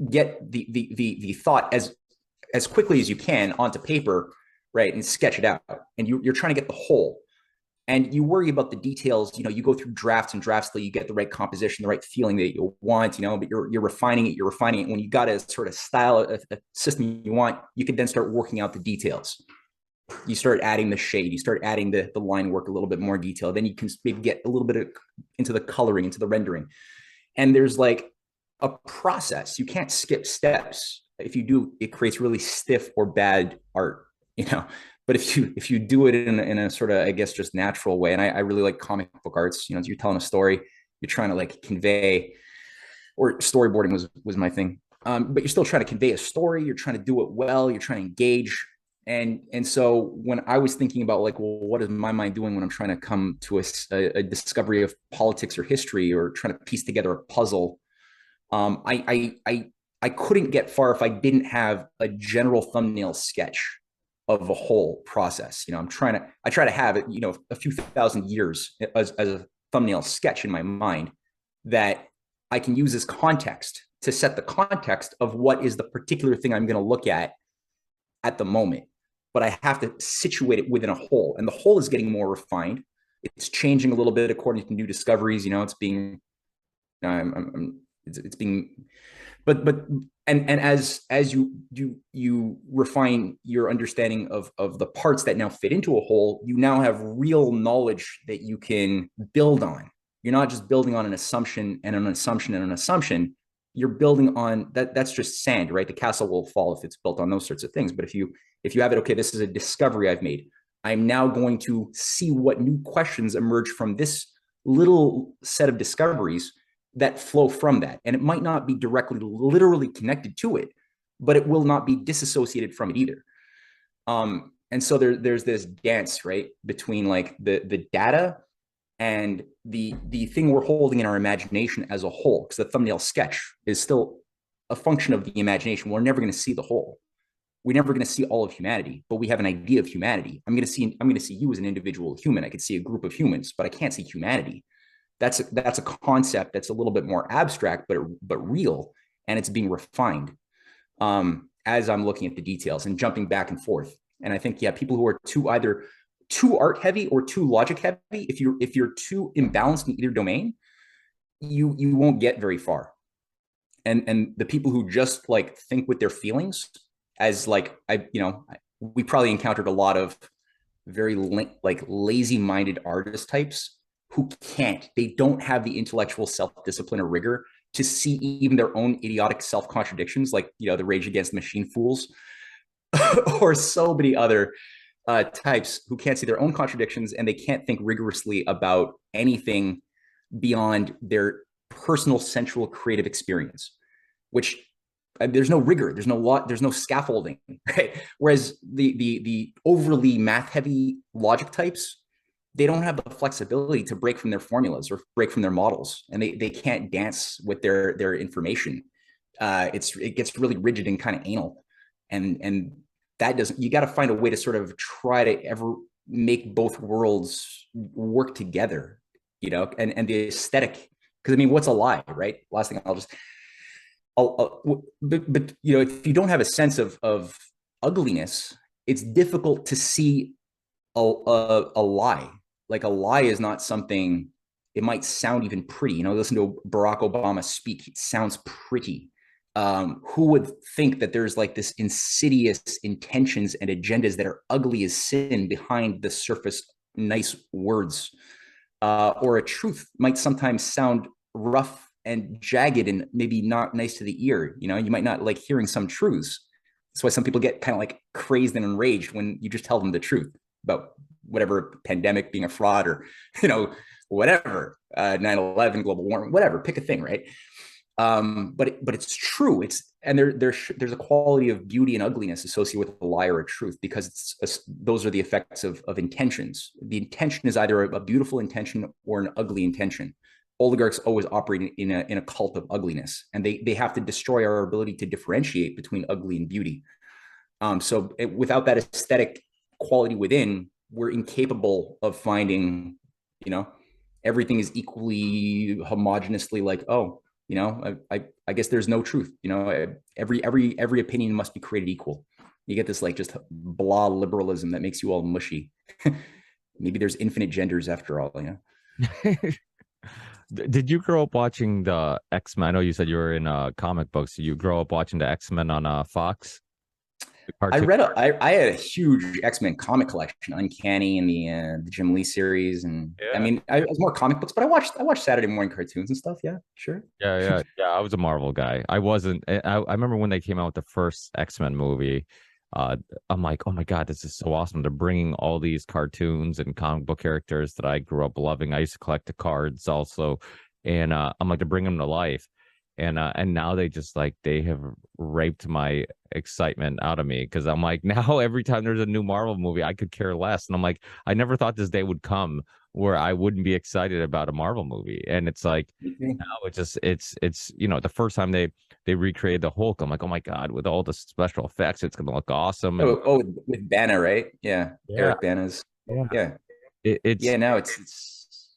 get the thought as quickly as you can onto paper, right, and sketch it out. And you're trying to get the whole. And you worry about the details. You go through drafts and drafts till you get the right composition, the right feeling that you want. But you're refining it. You're refining it. When you got a sort of style, a system you want, you could then start working out the details. You start adding the shade. You start adding the line work a little bit more detail. Then you can maybe get a little bit into the coloring, into the rendering. And there's like a process. You can't skip steps. If you do, it creates really stiff or bad art. But if you do it in a sort of, I guess, just natural way, and I really like comic book arts. You're telling a story, you're trying to like convey, or storyboarding was my thing. But you're still trying to convey a story. You're trying to do it well. You're trying to engage. And so when I was thinking about like, well, what is my mind doing when I'm trying to come to a discovery of politics or history, or trying to piece together a puzzle, I couldn't get far if I didn't have a general thumbnail sketch of a whole process. I try to have it, a few thousand years as a thumbnail sketch in my mind that I can use as context to set the context of what is the particular thing I'm going to look at the moment. But I have to situate it within a whole, and the whole is getting more refined. It's changing a little bit according to new discoveries. It's being, it's being, but as you refine your understanding of the parts that now fit into a whole, you now have real knowledge that you can build on. You're not just building on an assumption and an assumption and an assumption. You're building on that. That's just sand, right? The castle will fall if it's built on those sorts of things. But if you have it, okay, this is a discovery I've made. I'm now going to see what new questions emerge from this little set of discoveries that flow from that. And it might not be directly, literally connected to it, but it will not be disassociated from it either. And so there's this dance, right, between like the data and the thing we're holding in our imagination as a whole, because the thumbnail sketch is still a function of the imagination. We're never going to see the whole. We're never going to see all of humanity, but we have an idea of humanity. I'm going to see you as an individual human. I could see a group of humans, but I can't see humanity. That's a concept that's a little bit more abstract, but real, and it's being refined as I'm looking at the details and jumping back and forth. And I think, yeah, people who are either too art heavy or too logic heavy, if you're too imbalanced in either domain, you won't get very far. and the people who just like think with their feelings, as like we probably encountered a lot of very like lazy-minded artist types who they don't have the intellectual self-discipline or rigor to see even their own idiotic self-contradictions, like the Rage Against the Machine fools, or so many other types who can't see their own contradictions, and they can't think rigorously about anything beyond their personal sensual creative experience, which there's no rigor, there's no lot, there's no scaffolding, right? Whereas the overly math heavy logic types, they don't have the flexibility to break from their formulas or break from their models, and they can't dance with their information. It gets really rigid and kind of anal, and that doesn't. You got to find a way to sort of try to ever make both worlds work together, and the aesthetic. Because I mean, what's a lie, right? Last thing but if you don't have a sense of ugliness, it's difficult to see a lie. Like a lie is not something. It might sound even pretty. Listen to Barack Obama speak. It sounds pretty. Who would think that there's like this insidious intentions and agendas that are ugly as sin behind the surface nice words? Or a truth might sometimes sound rough and jagged and maybe not nice to the ear. You might not like hearing some truths. That's why some people get kind of like crazed and enraged when you just tell them the truth about whatever pandemic being a fraud, or whatever, 9/11, global warming, whatever, pick a thing, right? But it's true. There's a quality of beauty and ugliness associated with a lie or a truth, because those are the effects of intentions. The intention is either a beautiful intention or an ugly intention. Oligarchs always operate in a cult of ugliness, and they have to destroy our ability to differentiate between ugly and beauty. Without that aesthetic quality within, we're incapable of finding, everything is equally homogeneously like, oh, I guess there's no truth. Every opinion must be created equal. You get this like just blah liberalism that makes you all mushy. Maybe there's infinite genders after all. Did you grow up watching the X-Men? I know you said you were in comic books. Did you grow up watching the X-Men on Fox? I had a huge X-Men comic collection, Uncanny and the Jim Lee series, and I Yeah. mean, I was more comic books, but I watched Saturday morning cartoons and stuff. Yeah, sure. Yeah. I was a Marvel guy. I wasn't. I remember when they came out with the first X-Men movie. I'm like, oh my God, this is so awesome. They're bringing all these cartoons and comic book characters that I grew up loving. I used to collect the cards also, and I'm like, to bring them to life. And now they have raped my excitement out of me, because I'm like, now every time there's a new Marvel movie, I could care less. And I'm like, I never thought this day would come where I wouldn't be excited about a Marvel movie. And it's like, now it's the first time they recreated the Hulk, I'm like, oh my God, with all the special effects, it's gonna look awesome. And With Bana, right? Yeah, yeah, Eric Bana's. yeah, Yeah, it's yeah. Now it's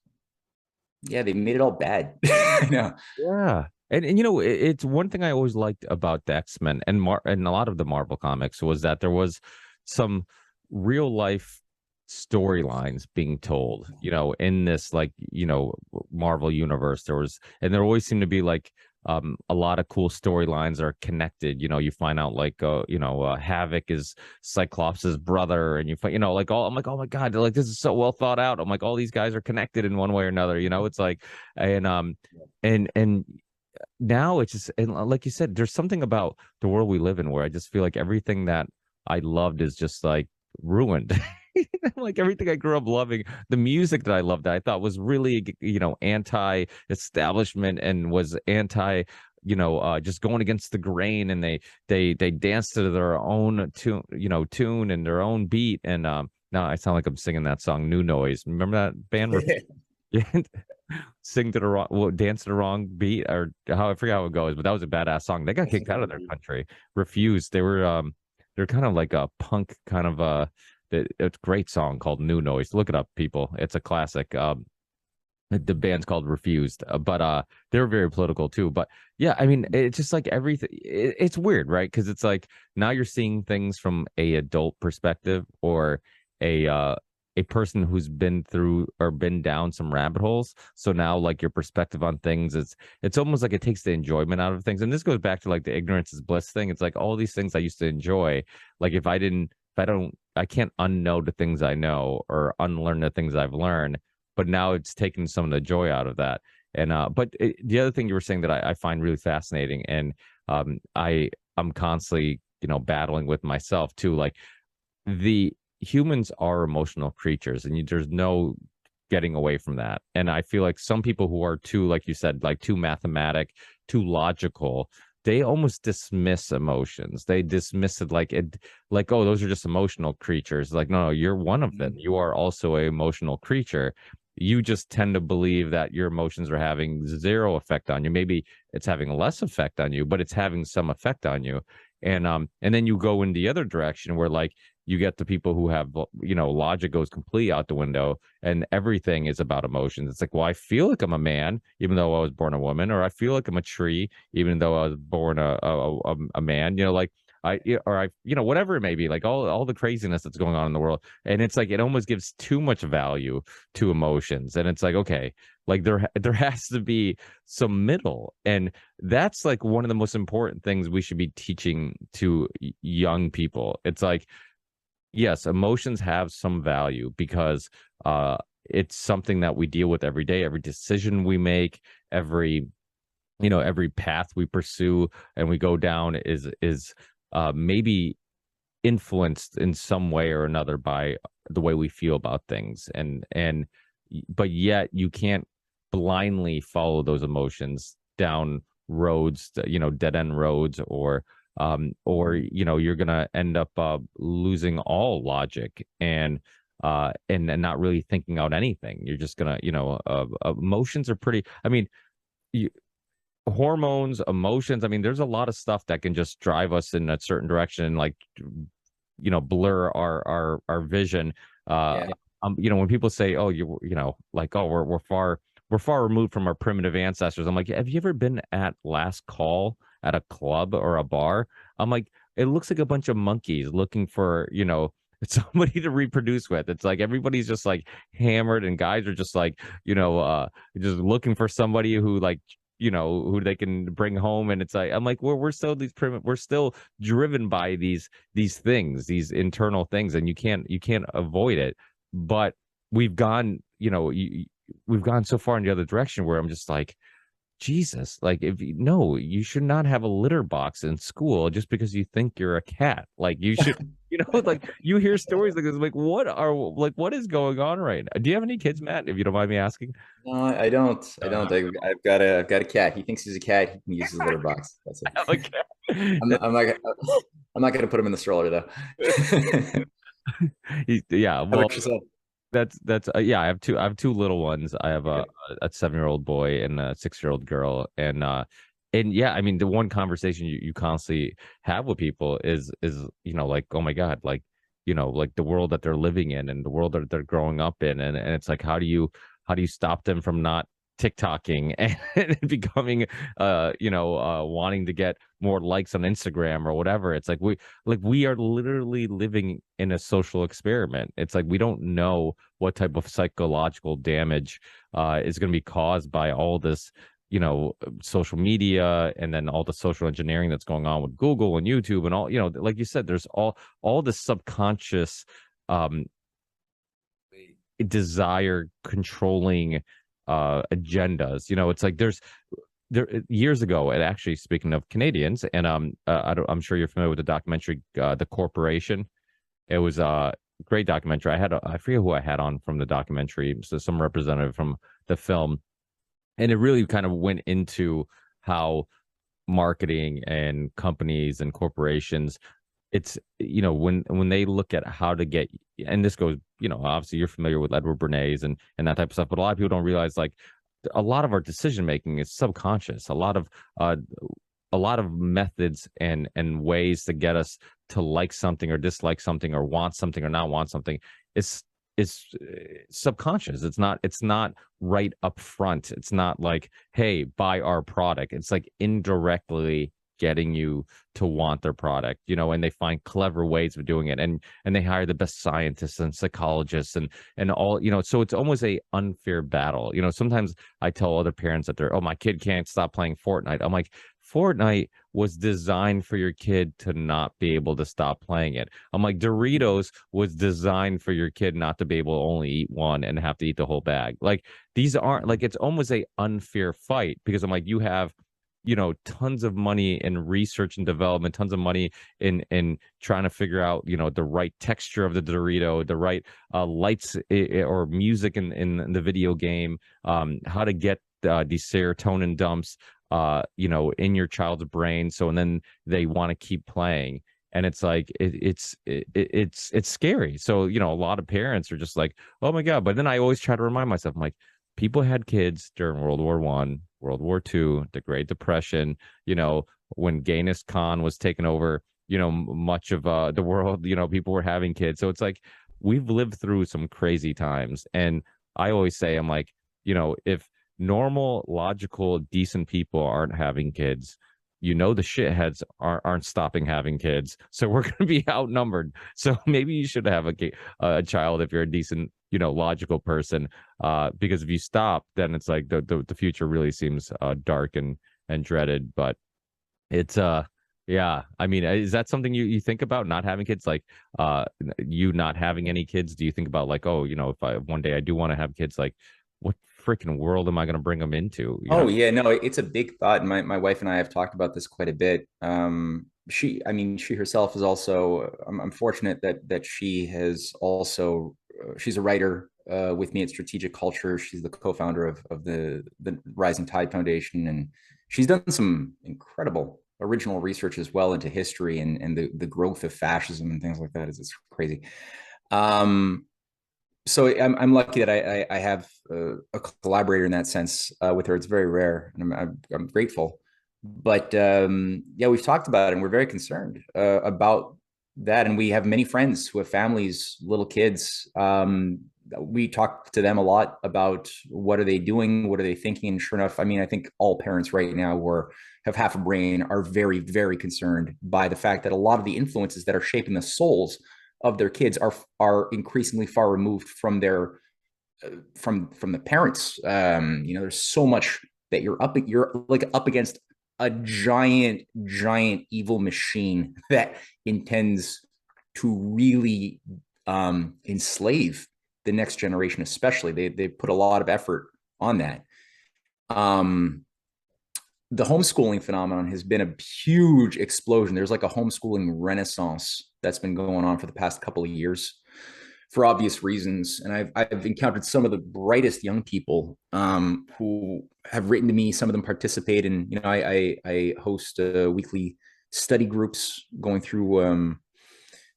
yeah. They made it all bad. I know. yeah. And it's one thing I always liked about the X-Men and a lot of the Marvel comics was that there was some real life storylines being told, in this Marvel universe. There always seemed to be like a lot of cool storylines are connected. You find out like Havoc is Cyclops's brother, and you find like all. I'm like, oh my God, like this is so well thought out. I'm like, all these guys are connected in one way or another. It's like, and now it's just, and like you said, there's something about the world we live in where I just feel like everything that I loved is just like ruined. Like everything I grew up loving, the music that I loved, that I thought was really, anti-establishment and was anti, just going against the grain, and they danced to their own tune and their own beat. And now I sound like I'm singing that song, New Noise. Remember that band? Yeah. Sing to the wrong, well, dance to the wrong beat, or how, I forget how it goes, but that was a badass song. They got kicked out of their country. Refused. They're kind of like a punk kind of it's a great song called New Noise. Look it up, people. It's a classic. The band's called Refused, but they're very political too. But yeah, I mean, it's just like everything. It's weird, right? Because it's like now you're seeing things from a adult perspective, or a a person who's been through or been down some rabbit holes. So now like your perspective on things is it's almost like it takes the enjoyment out of things. And this goes back to like the ignorance is bliss thing. It's like all these things I used to enjoy. Like if I don't, I can't unknow the things I know or unlearn the things I've learned. But now it's taken some of the joy out of that. And the other thing you were saying that I find really fascinating, and I'm constantly battling with myself too. Like the humans are emotional creatures, and there's no getting away from that. And I feel like some people who are too, like you said, like too mathematic, too logical, they almost dismiss emotions. They dismiss it like oh, those are just emotional creatures. Like, no, you're one of them. You are also an emotional creature. You just tend to believe that your emotions are having zero effect on you. Maybe it's having less effect on you, but it's having some effect on you. And then you go in the other direction where like you get the people who have logic goes completely out the window and everything is about emotions. It's like, well, I feel like I'm a man even though I was born a woman, or I feel like I'm a tree even though I was born a man, like whatever it may be, like all the craziness that's going on in the world. And it's like it almost gives too much value to emotions, and it's like, okay, like there has to be some middle. And that's like one of the most important things we should be teaching to young people. It's like, yes, emotions have some value because it's something that we deal with every day. Every decision we make, every path we pursue and we go down is maybe influenced in some way or another by the way we feel about things. And but yet you can't blindly follow those emotions down roads, dead end roads, or you're gonna end up losing all logic and not really thinking out anything. You're just gonna, emotions are pretty. I mean, you, hormones, emotions. I mean, there's a lot of stuff that can just drive us in a certain direction, like blur our vision. Yeah. When people say, "Oh, like, oh, we're far removed from our primitive ancestors," I'm like, have you ever been at last call at a club or a bar? I'm like, it looks like a bunch of monkeys looking for somebody to reproduce with. It's like everybody's just like hammered, and guys are just like just looking for somebody who like who they can bring home. And it's like, I'm like, we're still we're still driven by these things, these internal things, and you can't avoid it. But we've gone we've gone so far in the other direction where I'm just like, Jesus, like, if you no, you should not have a litter box in school just because you think you're a cat. Like you should, like you hear stories like this, like what is going on right now? Do you have any kids, Matt, if you don't mind me asking? No, I don't. I Uh, don't. I've got a cat. He thinks he's a cat. He can use his litter box. That's it. like I'm, I'm not. I'm not gonna put him in the stroller though. yeah, How well, about yourself? that's yeah, I have two little ones. I have Okay. a 7-year-old boy and a 6-year-old girl. And yeah, I mean, the one conversation you constantly have with people is like, oh my God, like like the world that they're living in and the world that they're growing up in. And it's like, how do you stop them from not TikToking and becoming wanting to get more likes on Instagram or whatever. It's like we are literally living in a social experiment. It's like we don't know what type of psychological damage is going to be caused by all this social media, and then all the social engineering that's going on with Google and YouTube and all, like you said, there's all this subconscious um desire controlling agendas. It's like there years ago, and actually speaking of Canadians, and I'm sure you're familiar with the documentary The Corporation. It was a great documentary. I forget who I had on from the documentary, so some representative from the film, and it really kind of went into how marketing and companies and corporations, it's when they look at how to get, and this goes, obviously you're familiar with Edward Bernays and that type of stuff, but a lot of people don't realize like a lot of our decision making is subconscious. Uh a lot of methods and ways to get us to like something or dislike something or want something or not want something is subconscious. It's not right up front. It's not like, hey, buy our product. It's like indirectly getting you to want their product, and they find clever ways of doing it, and they hire the best scientists and psychologists and all, so it's almost a unfair battle. Sometimes I tell other parents that they're, oh, my kid can't stop playing Fortnite. I'm like, Fortnite was designed for your kid to not be able to stop playing it. I'm like, Doritos was designed for your kid not to be able to only eat one and have to eat the whole bag. Like, these aren't, like, it's almost a unfair fight, because I'm like, you have, tons of money in research and development, tons of money in trying to figure out, the right texture of the Dorito, the right lights or music in the video game, how to get these serotonin dumps in your child's brain, so, and then they want to keep playing. And it's like it's scary. So, a lot of parents are just like, oh my God. But then I always try to remind myself, I'm like, people had kids during World War I, World War II, the Great Depression, when Genghis Khan was taking over, much of the world, people were having kids. So it's like, we've lived through some crazy times. And I always say, I'm like, if normal, logical, decent people aren't having kids, the shitheads aren't stopping having kids. So we're going to be outnumbered. So maybe you should have a child if you're a decent, logical person. Because if you stop, then it's like the future really seems dark and dreaded. But it's yeah. I mean, is that something you think about, not having kids? Like you not having any kids? Do you think about, like, oh, if I one day I do want to have kids, like, what freaking world am I going to bring them into? Oh yeah, no, it's a big thought. My wife and I have talked about this quite a bit. I mean, she herself is also. I'm fortunate that she has also. She's a writer with me at Strategic Culture. She's the co-founder of the Rising Tide Foundation, and she's done some incredible original research as well into history and the growth of fascism and things like that. It's crazy. Um, so I'm lucky that I have a collaborator in that sense with her. It's very rare, and I'm grateful. But yeah, we've talked about it, and we're very concerned about that. And we have many friends who have families, little kids. We talk to them a lot about what are they doing, what are they thinking. And sure enough, I mean, I think all parents right now who have half a brain are very, very concerned by the fact that a lot of the influences that are shaping the souls of their kids are increasingly far removed from their from the parents. There's so much that you're like up against a giant evil machine that intends to really enslave the next generation. Especially, they put a lot of effort on that. um the homeschooling phenomenon has been a huge explosion. There's like a homeschooling renaissance that's been going on for the past couple of years for obvious reasons. And I've encountered some of the brightest young people who have written to me. Some of them participate in, I host weekly study groups going through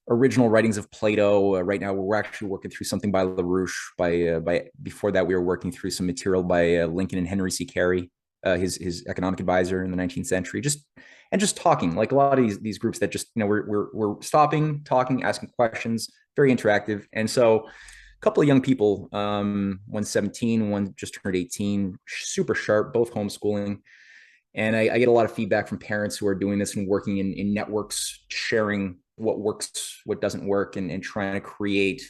original writings of Plato. Right now, we're actually working through something by Larouche. By before that, we were working through some material by Lincoln and Henry C. Carey, his economic advisor in the 19th century. Just talking, like a lot of these groups that just, we're stopping, talking, asking questions, very interactive. And so, a couple of young people, one's 17, one just turned 18, super sharp, both homeschooling. And I get a lot of feedback from parents who are doing this and working in networks, sharing what works, what doesn't work, and trying to create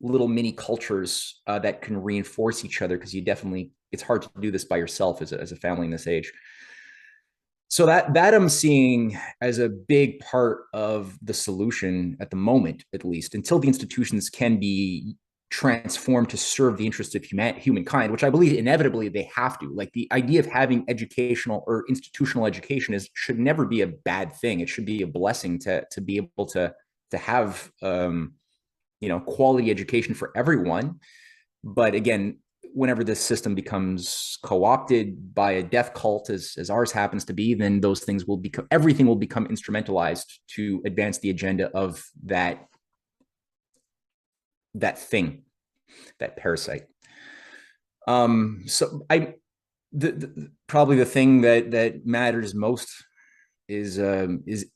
little mini cultures that can reinforce each other, because it's hard to do this by yourself as a family in this age. So that I'm seeing as a big part of the solution at the moment, at least, until the institutions can be transformed to serve the interests of humankind, which I believe inevitably they have to. Like, the idea of having educational or institutional education should never be a bad thing. It should be a blessing to be able to have quality education for everyone. But again, whenever this system becomes co-opted by a death cult, as ours happens to be, then everything will become instrumentalized to advance the agenda of that thing, that parasite. So probably the thing that matters most is the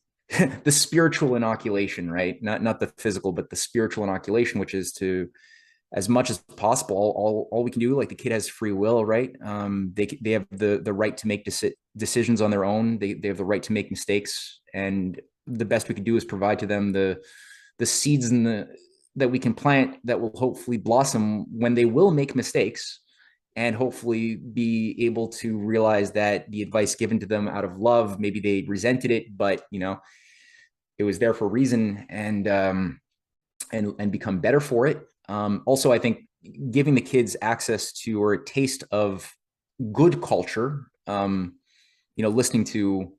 spiritual inoculation, right? Not the physical, but the spiritual inoculation, which is to as much as possible. All we can do, like, the kid has free will, right? They have the right to make decisions on their own. They have the right to make mistakes, and the best we can do is provide to them the seeds and the that we can plant that will hopefully blossom when they will make mistakes, and hopefully be able to realize that the advice given to them out of love, maybe they resented it, but it was there for a reason, and become better for it. Also, I think giving the kids access to or a taste of good culture, listening to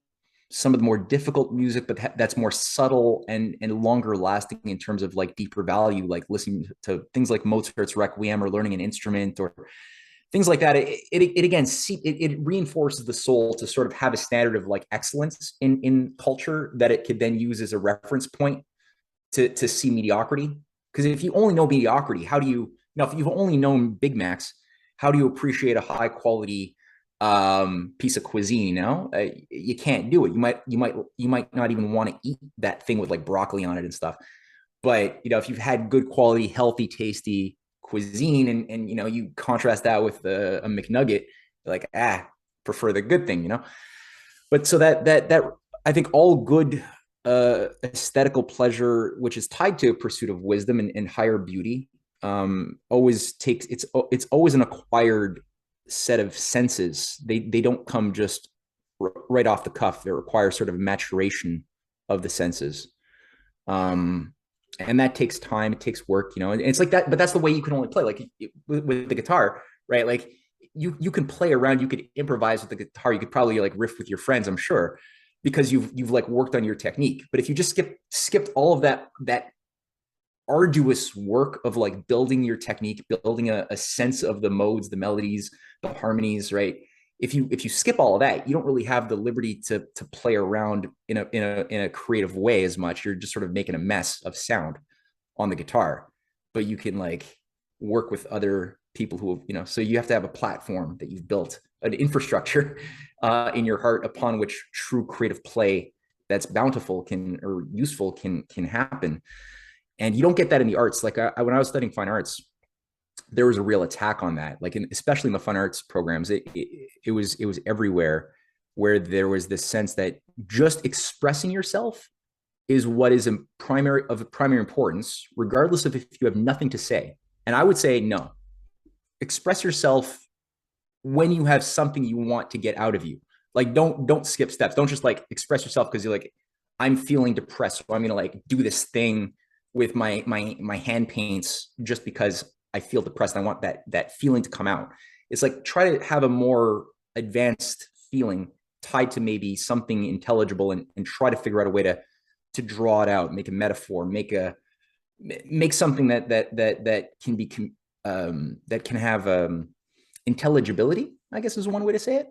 some of the more difficult music, but that's more subtle and longer lasting in terms of like deeper value, like listening to things like Mozart's Requiem or learning an instrument or things like that. It again, it reinforces the soul to sort of have a standard of like excellence in culture that it could then use as a reference point to see mediocrity. Because if you only know mediocrity, how do if you've only known Big Macs, how do you appreciate a high quality piece of cuisine? You can't do it. You might not even want to eat that thing with like broccoli on it and stuff. But if you've had good quality, healthy, tasty cuisine, and you contrast that with a McNugget, like prefer the good thing. But so that I think all good aesthetical pleasure, which is tied to a pursuit of wisdom and higher beauty, always takes it's always an acquired set of senses. They don't come just right off the cuff. They require sort of maturation of the senses. And that takes time, it takes work, and it's like that, but that's the way you can only play, like with the guitar, right? Like you can play around, you could improvise with the guitar, you could probably like riff with your friends, I'm sure, because you've like worked on your technique. But if you just skipped all of that arduous work of like building your technique, building a sense of the modes, the melodies, the harmonies, right? If you skip all of that, you don't really have the liberty to play around in a creative way as much. You're just sort of making a mess of sound on the guitar. But you can like work with other people who so you have to have a platform that you've built, an infrastructure in your heart upon which true creative play that's bountiful or useful can happen. And you don't get that in the arts. Like when I was studying fine arts, there was a real attack on that. Like especially in the fine arts programs, it was everywhere, where there was this sense that just expressing yourself is what is of primary importance, regardless of if you have nothing to say. And I would say no. Express yourself when you have something you want to get out of you. Like don't skip steps. Don't just like express yourself because you're like, I'm feeling depressed, so I'm gonna like do this thing with my hand paints just because I feel depressed. I want that feeling to come out. It's like, try to have a more advanced feeling tied to maybe something intelligible, and try to figure out a way to draw it out, make a metaphor, make something that can be that can have intelligibility, I guess is one way to say it.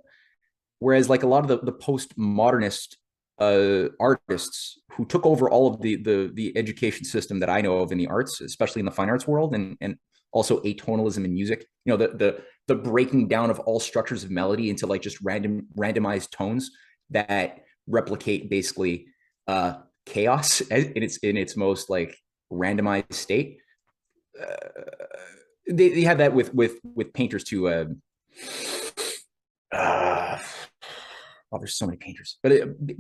Whereas like a lot of the postmodernist artists who took over all of the education system that I know of in the arts, especially in the fine arts world, and also atonalism in music, the breaking down of all structures of melody into like just randomized tones that replicate basically chaos in its most like randomized state. They have that with painters too. There's so many painters, but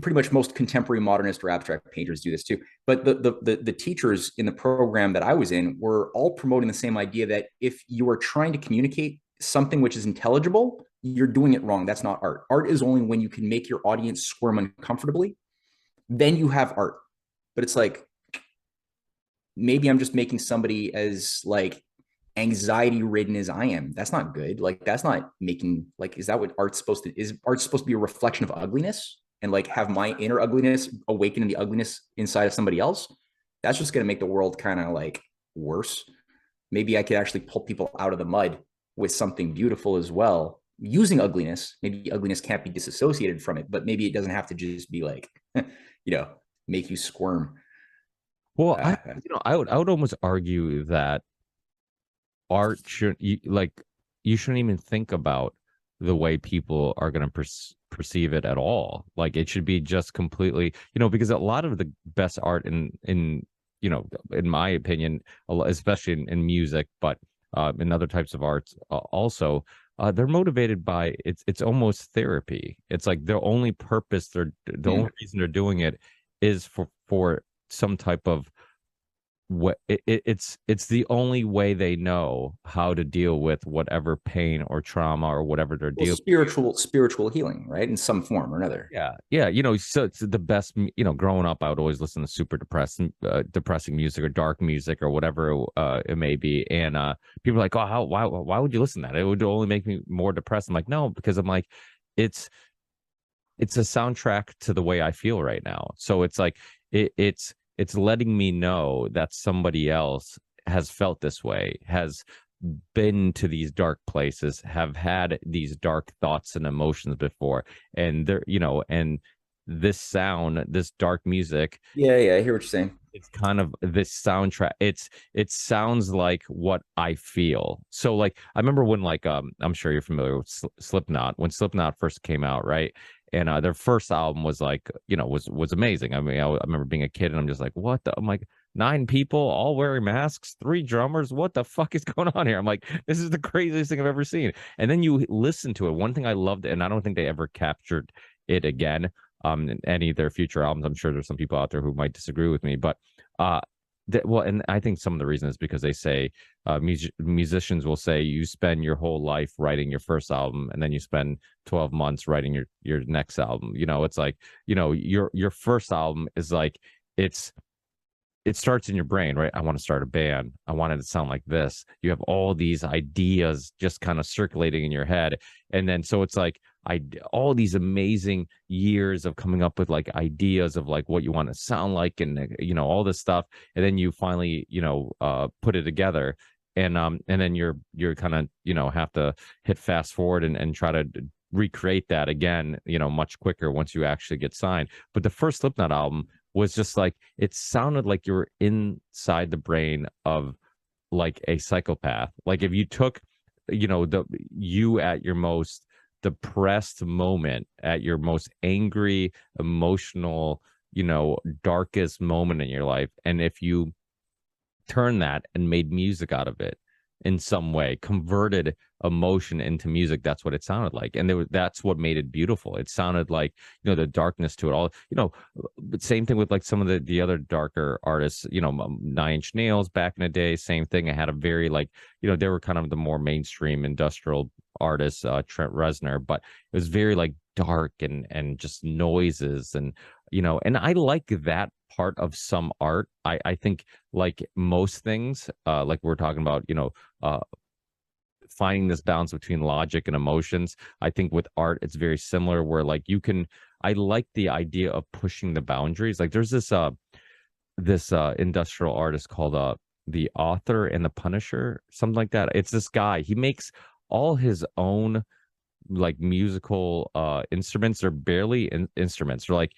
pretty much most contemporary modernist or abstract painters do this too. But the teachers in the program that I was in were all promoting the same idea, that if you are trying to communicate something which is intelligible, you're doing it wrong. That's not art. Art is only when you can make your audience squirm uncomfortably, then you have art. But it's like, maybe I'm just making somebody as like anxiety ridden as I am. That's not good. Like, that's not making, like, is that what art's supposed to, is art supposed to be a reflection of ugliness and like have my inner ugliness awaken in the ugliness inside of somebody else? That's just going to make the world kind of like worse. Maybe I could actually pull people out of the mud with something beautiful as well, using ugliness. Maybe ugliness can't be disassociated from it, but maybe it doesn't have to just be like, make you squirm. Well, I would almost argue that art shouldn't, you shouldn't even think about the way people are going to perceive it at all. Like, it should be just completely, because a lot of the best art in my opinion, especially in music, but and other types of arts also. They're motivated by it's almost therapy. It's like their only purpose, the only Mm. reason they're doing it is for some type of it's the only way they know how to deal with whatever pain or trauma or whatever they're Well, dealing. spiritual healing, right? In some form or another. Yeah, yeah, so it's the best. Growing up, I would always listen to super depressing music or dark music or whatever it may be. And people are like, "Oh, why would you listen to that? It would only make me more depressed." I'm like, "No," because I'm like, it's it's a soundtrack to the way I feel right now. So it's like it's letting me know that somebody else has felt this way, has been to these dark places, have had these dark thoughts and emotions before, and and this sound, this dark music, Yeah, yeah, I hear what you're saying. it's kind of this soundtrack. It sounds like what I feel. So like I remember when like I'm sure you're familiar with Slipknot, when Slipknot first came out, right? And their first album was like, was amazing. I mean, I remember being a kid and I'm just like, what the? I'm like, 9 people all wearing masks, 3 drummers. What the fuck is going on here? I'm like, this is the craziest thing I've ever seen. And then you listen to it. One thing I loved, and I don't think they ever captured it again, in any of their future albums. I'm sure there's some people out there who might disagree with me, but uh, well, and I think some of the reason is because they say musicians will say you spend your whole life writing your first album, and then you spend 12 months writing your next album. It's like your first album is like it's it starts in your brain, right? I want to start a band. I want it to sound like this. You have all these ideas just kind of circulating in your head. And then so it's like all these amazing years of coming up with like ideas of like what you want to sound like and all this stuff. And then you finally, put it together. And then you're kind of, have to hit fast forward and try to recreate that again, much quicker once you actually get signed. But the first Slipknot album was just like it sounded like you were inside the brain of like a psychopath. Like if you took, the you at your most depressed moment, at your most angry, emotional, darkest moment in your life, and if you turn that and made music out of it in some way, converted emotion into music. That's what it sounded like, and that's what made it beautiful. It sounded like the darkness to it all. But same thing with like some of the other darker artists. Nine Inch Nails back in the day, same thing. It had a very like they were kind of the more mainstream industrial artists, Trent Reznor, but it was very like dark and just noises and I like that part of some art. I think like most things, like we're talking about, finding this balance between logic and emotions. I think with art, it's very similar where like I like the idea of pushing the boundaries. Like there's this industrial artist called the Author and the Punisher, something like that. It's this guy. He makes all his own like musical instruments. Are barely instruments. Or like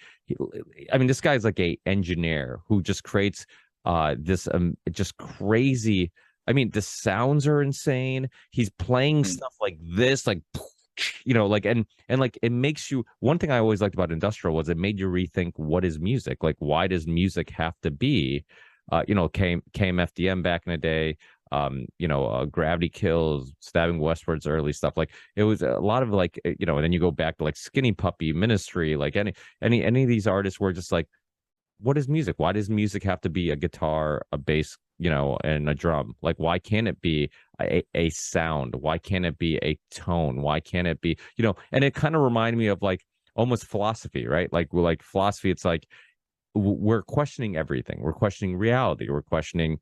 I mean, this guy's like a engineer who just creates this just crazy. I mean, the sounds are insane. He's playing Mm. stuff like this, like like and like it makes you. One thing I always liked about industrial was it made you rethink what is music. Like, why does music have to be KMFDM back in the day, Gravity Kills, Stabbing Westward's early stuff. Like it was a lot of like, and then you go back to like Skinny Puppy, Ministry, like any of these artists were just like, what is music? Why does music have to be a guitar, a bass, and a drum? Like, why can't it be a sound? Why can't it be a tone? Why can't it be, and it kind of reminded me of like almost philosophy, right? Like philosophy, it's like we're questioning everything. We're questioning reality. We're questioning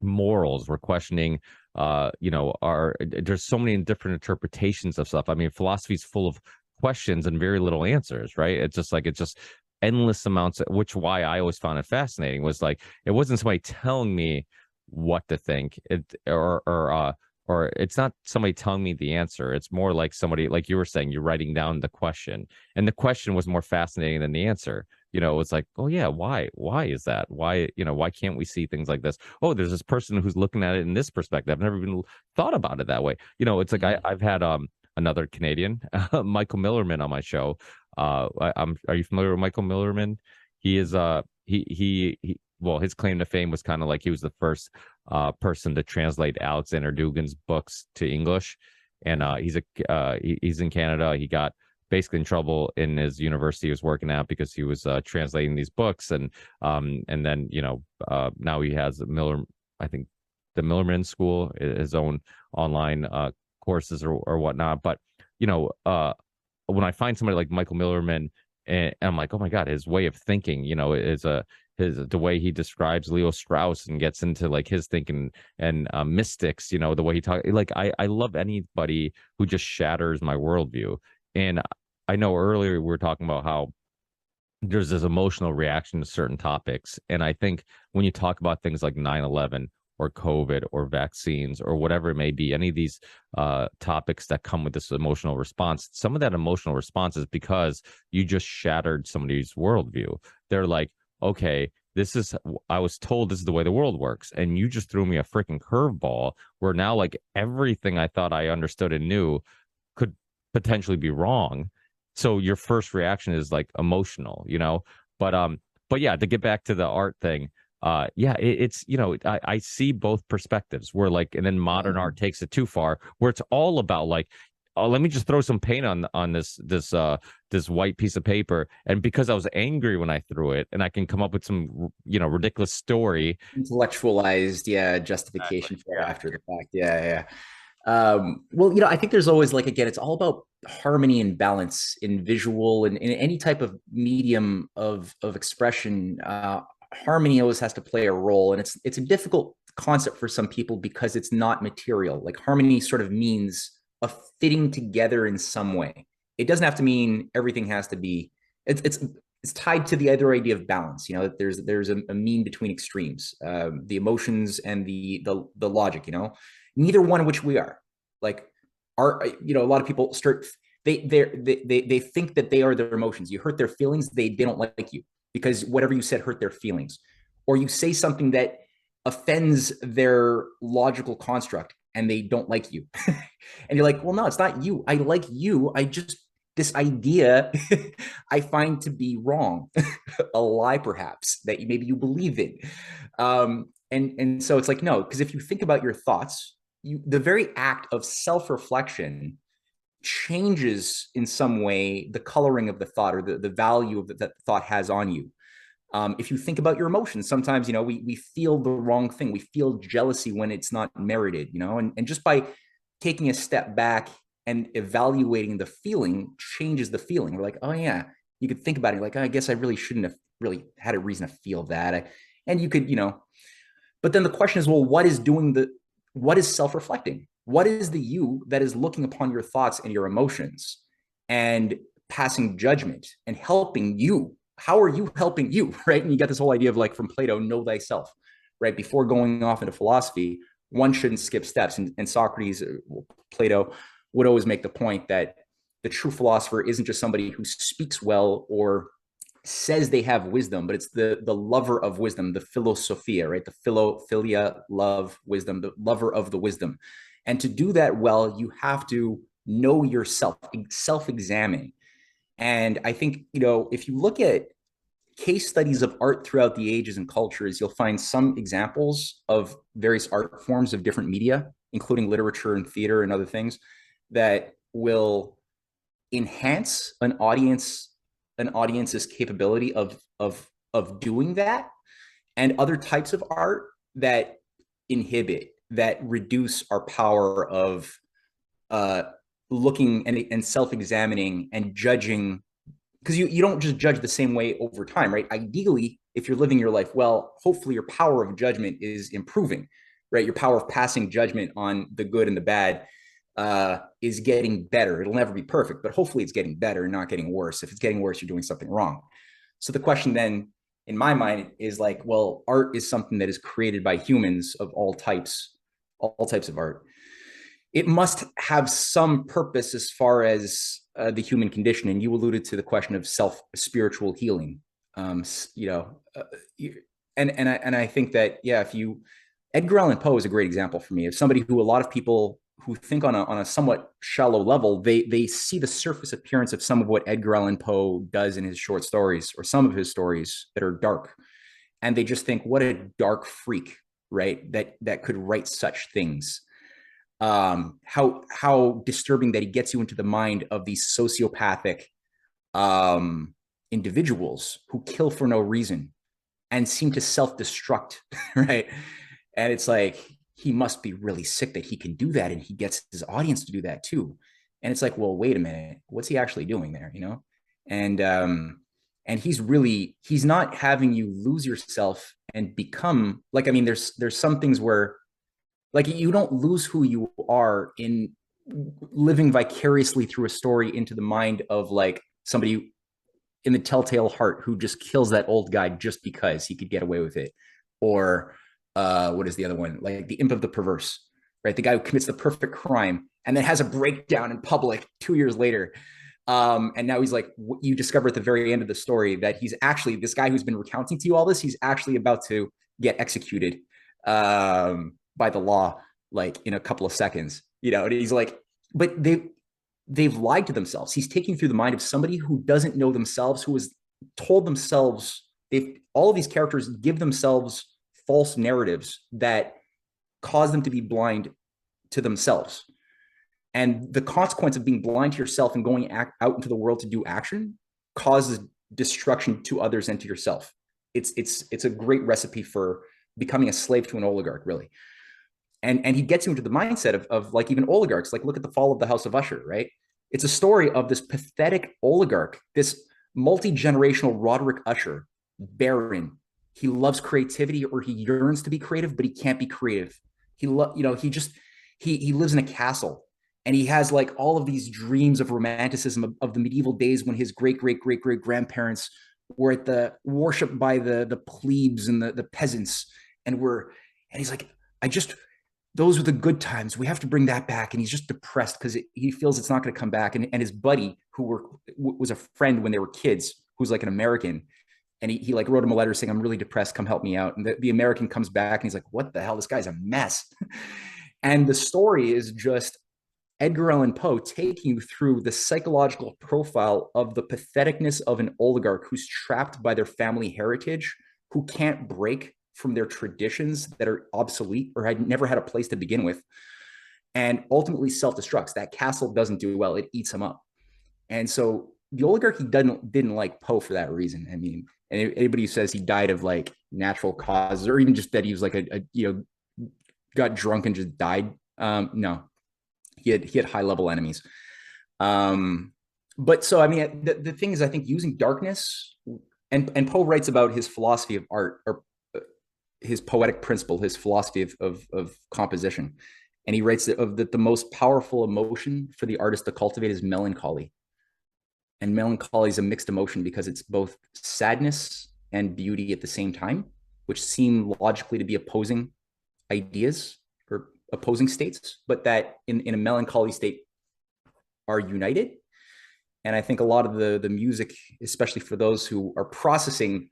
morals. We're questioning our there's so many different interpretations of stuff. I mean, philosophy is full of questions and very little answers, right? It's just endless amounts which why I always found it fascinating was like it wasn't somebody telling me what to think, or it's not somebody telling me the answer. It's more like somebody, like you were saying, you're writing down the question, and the question was more fascinating than the answer. It's like, oh yeah, why is that? Why can't we see things like this? Oh, there's this person who's looking at it in this perspective. I've never even thought about it that way. It's like Mhm. I've had another Canadian, Michael Millerman, on my show. Are you familiar with Michael Millerman? He is well, his claim to fame was kind of like he was the first person to translate Alexander Dugin's books to English, and he's in Canada. He got basically in trouble in his university he was working at because he was translating these books, and then now he has I think the Millerman School, his own online courses or whatnot. But when I find somebody like Michael Millerman, and I'm like, oh my God, his way of thinking, is the way he describes Leo Strauss and gets into like his thinking and mystics, the way he talks. Like I love anybody who just shatters my worldview. And I know earlier we were talking about how there's this emotional reaction to certain topics. And I think when you talk about things like 9/11 or COVID or vaccines or whatever it may be, any of these topics that come with this emotional response, some of that emotional response is because you just shattered somebody's worldview. They're like, okay, I was told this is the way the world works. And you just threw me a freaking curveball where now like everything I thought I understood and knew could potentially be wrong. So your first reaction is like emotional, but yeah, to get back to the art thing, it's I see both perspectives where like, and then modern art takes it too far where it's all about like, oh, let me just throw some paint on this white piece of paper, and because I was angry when I threw it, and I can come up with some ridiculous story, Intellectualized, yeah, exactly, justification for it yeah. after the fact. Yeah, yeah. Well, I think there's always like again, it's all about harmony and balance in visual and in any type of medium of expression. Harmony always has to play a role, and it's a difficult concept for some people because it's not material. Like harmony sort of means a fitting together in some way. It doesn't have to mean everything has to be. It's tied to the other idea of balance. That there's a mean between extremes, the emotions and the logic. Neither one of which we are. Like a lot of people start they think that they are their emotions. You hurt their feelings, they don't like you because whatever you said hurt their feelings, or you say something that offends their logical construct and they don't like you. And you're like, well, no, it's not you. I like you. I just this idea I find to be wrong, a lie perhaps that maybe you believe in. And so it's like, no, because if you think about your thoughts, the very act of self-reflection changes in some way the coloring of the thought or the value of that the thought has on you. If you think about your emotions, sometimes we feel the wrong thing. We feel jealousy when it's not merited, and just by taking a step back and evaluating the feeling changes the feeling. We're like, oh yeah, you could think about it. You're like, oh, I guess I really shouldn't have really had a reason to feel that. And you could, but then the question is, well, what is self-reflecting? What is the you that is looking upon your thoughts and your emotions and passing judgment and helping you? How are you helping you? Right. And you got this whole idea of like from Plato, know thyself, right? Before going off into philosophy, one shouldn't skip steps. And Socrates, Plato would always make the point that the true philosopher isn't just somebody who speaks well or says they have wisdom, but it's the lover of wisdom, the philosophia, right? The philia, love, wisdom, the lover of the wisdom. And to do that well, you have to know yourself, self-examine. And I think, if you look at case studies of art throughout the ages and cultures, you'll find some examples of various art forms of different media, including literature and theater and other things that will enhance an audience's capability of doing that, and other types of art that inhibit, that reduce our power of uh, looking and self-examining and judging, because you don't just judge the same way over time, right? Ideally, if you're living your life well, hopefully your power of judgment is improving, right? Your power of passing judgment on the good and the bad is getting better. It'll never be perfect, but hopefully it's getting better and not getting worse. If it's getting worse, you're doing something wrong. So the question then, in my mind, is like, well, art is something that is created by humans of all types of art. It must have some purpose as far as the human condition. And you alluded to the question of spiritual healing. And I think that, yeah, if you Edgar Allan Poe is a great example for me of somebody who a lot of people who think on a somewhat shallow level, they see the surface appearance of some of what Edgar Allan Poe does in his short stories or some of his stories that are dark. and they just think, what a dark freak, right? That could write such things. How disturbing that he gets you into the mind of these sociopathic individuals who kill for no reason and seem to self-destruct, right? And it's like, he must be really sick that he can do that, and he gets his audience to do that too. And it's like, well, wait a minute, what's he actually doing there, you know? And he's not having you lose yourself and become like, I mean, there's some things where like you don't lose who you are in living vicariously through a story into the mind of like somebody in the Telltale Heart who just kills that old guy just because he could get away with it. Or what is the other one? Like the Imp of the Perverse, right? The guy who commits the perfect crime and then has a breakdown in public 2 years later. And now he's like, you discover at the very end of the story that he's actually this guy who's been recounting to you all this. He's actually about to get executed by the law, like in a couple of seconds, you know. And he's like, but they've lied to themselves. He's taking through the mind of somebody who doesn't know themselves, who has told themselves, they've all of these characters give themselves false narratives that cause them to be blind to themselves. And the consequence of being blind to yourself and going out into the world to do action causes destruction to others and to yourself. It's a great recipe for becoming a slave to an oligarch, really. And he gets you into the mindset of like even oligarchs. Like look at the fall of the House of Usher, right? It's a story of this pathetic oligarch, this multi-generational Roderick Usher, baron. He loves creativity, or he yearns to be creative, but he can't be creative. He lives in a castle, and he has like all of these dreams of romanticism of the medieval days when his great grandparents were at the worship by the plebes and the peasants, and he's like, I just those were the good times. We have to bring that back. And he's just depressed because he feels it's not going to come back. And his buddy, was a friend when they were kids, who's like an American, and he like wrote him a letter saying, I'm really depressed, come help me out. And the American comes back and he's like, what the hell? This guy's a mess. And the story is just Edgar Allan Poe taking you through the psychological profile of the patheticness of an oligarch who's trapped by their family heritage, who can't break from their traditions that are obsolete or had never had a place to begin with, and ultimately self-destructs. That castle doesn't do well. It eats him up. And so the oligarchy didn't like Poe for that reason. I mean, anybody who says he died of like natural causes, or even just that he was like got drunk and just died, no, he had high level enemies. But so I mean, the thing is, I think using darkness, and Poe writes about his philosophy of art, or his poetic principle, his philosophy of composition. And he writes that the most powerful emotion for the artist to cultivate is melancholy. And melancholy is a mixed emotion because it's both sadness and beauty at the same time, which seem logically to be opposing ideas or opposing states, but that in a melancholy state are united. And I think a lot of the music, especially for those who are processing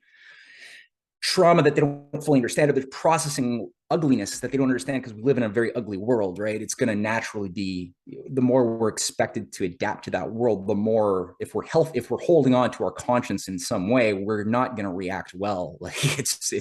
trauma that they don't fully understand, or they're processing ugliness that they don't understand because we live in a very ugly world, right? It's going to naturally be, the more we're expected to adapt to that world, the more, if we're holding on to our conscience in some way, we're not going to react well. Like it's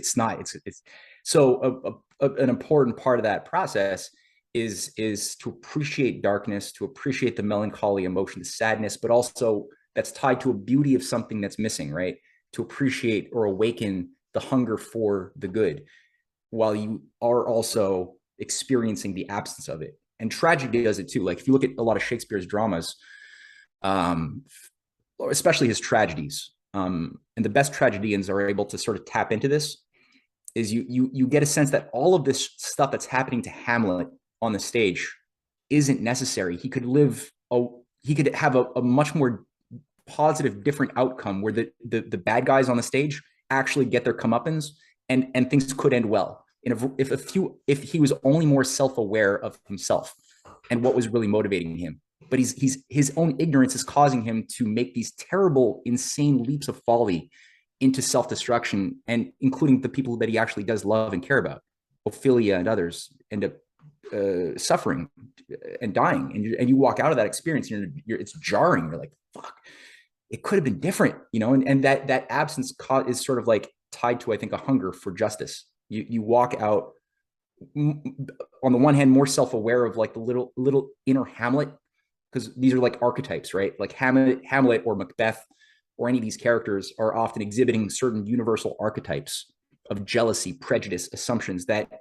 so an important part of that process is to appreciate darkness, to appreciate the melancholy emotion, the sadness, but also that's tied to a beauty of something that's missing, right? To appreciate or awaken the hunger for the good, while you are also experiencing the absence of it. And tragedy does it too. Like if you look at a lot of Shakespeare's dramas, especially his tragedies, and the best tragedians are able to sort of tap into this, is you get a sense that all of this stuff that's happening to Hamlet on the stage isn't necessary. He could have a much more positive, different outcome where the bad guys on the stage actually get their comeuppance, and things could end well. And if he was only more self-aware of himself and what was really motivating him. But his own ignorance is causing him to make these terrible, insane leaps of folly into self-destruction, and including the people that he actually does love and care about. Ophelia and others end up suffering and dying, and you walk out of that experience, and it's jarring. You're like, fuck, it could have been different, you know. And that absence is sort of like tied to, I think, a hunger for justice. You walk out on the one hand more self-aware of like the little inner Hamlet, because these are like archetypes, right? Like Hamlet or Macbeth or any of these characters are often exhibiting certain universal archetypes of jealousy, prejudice, assumptions that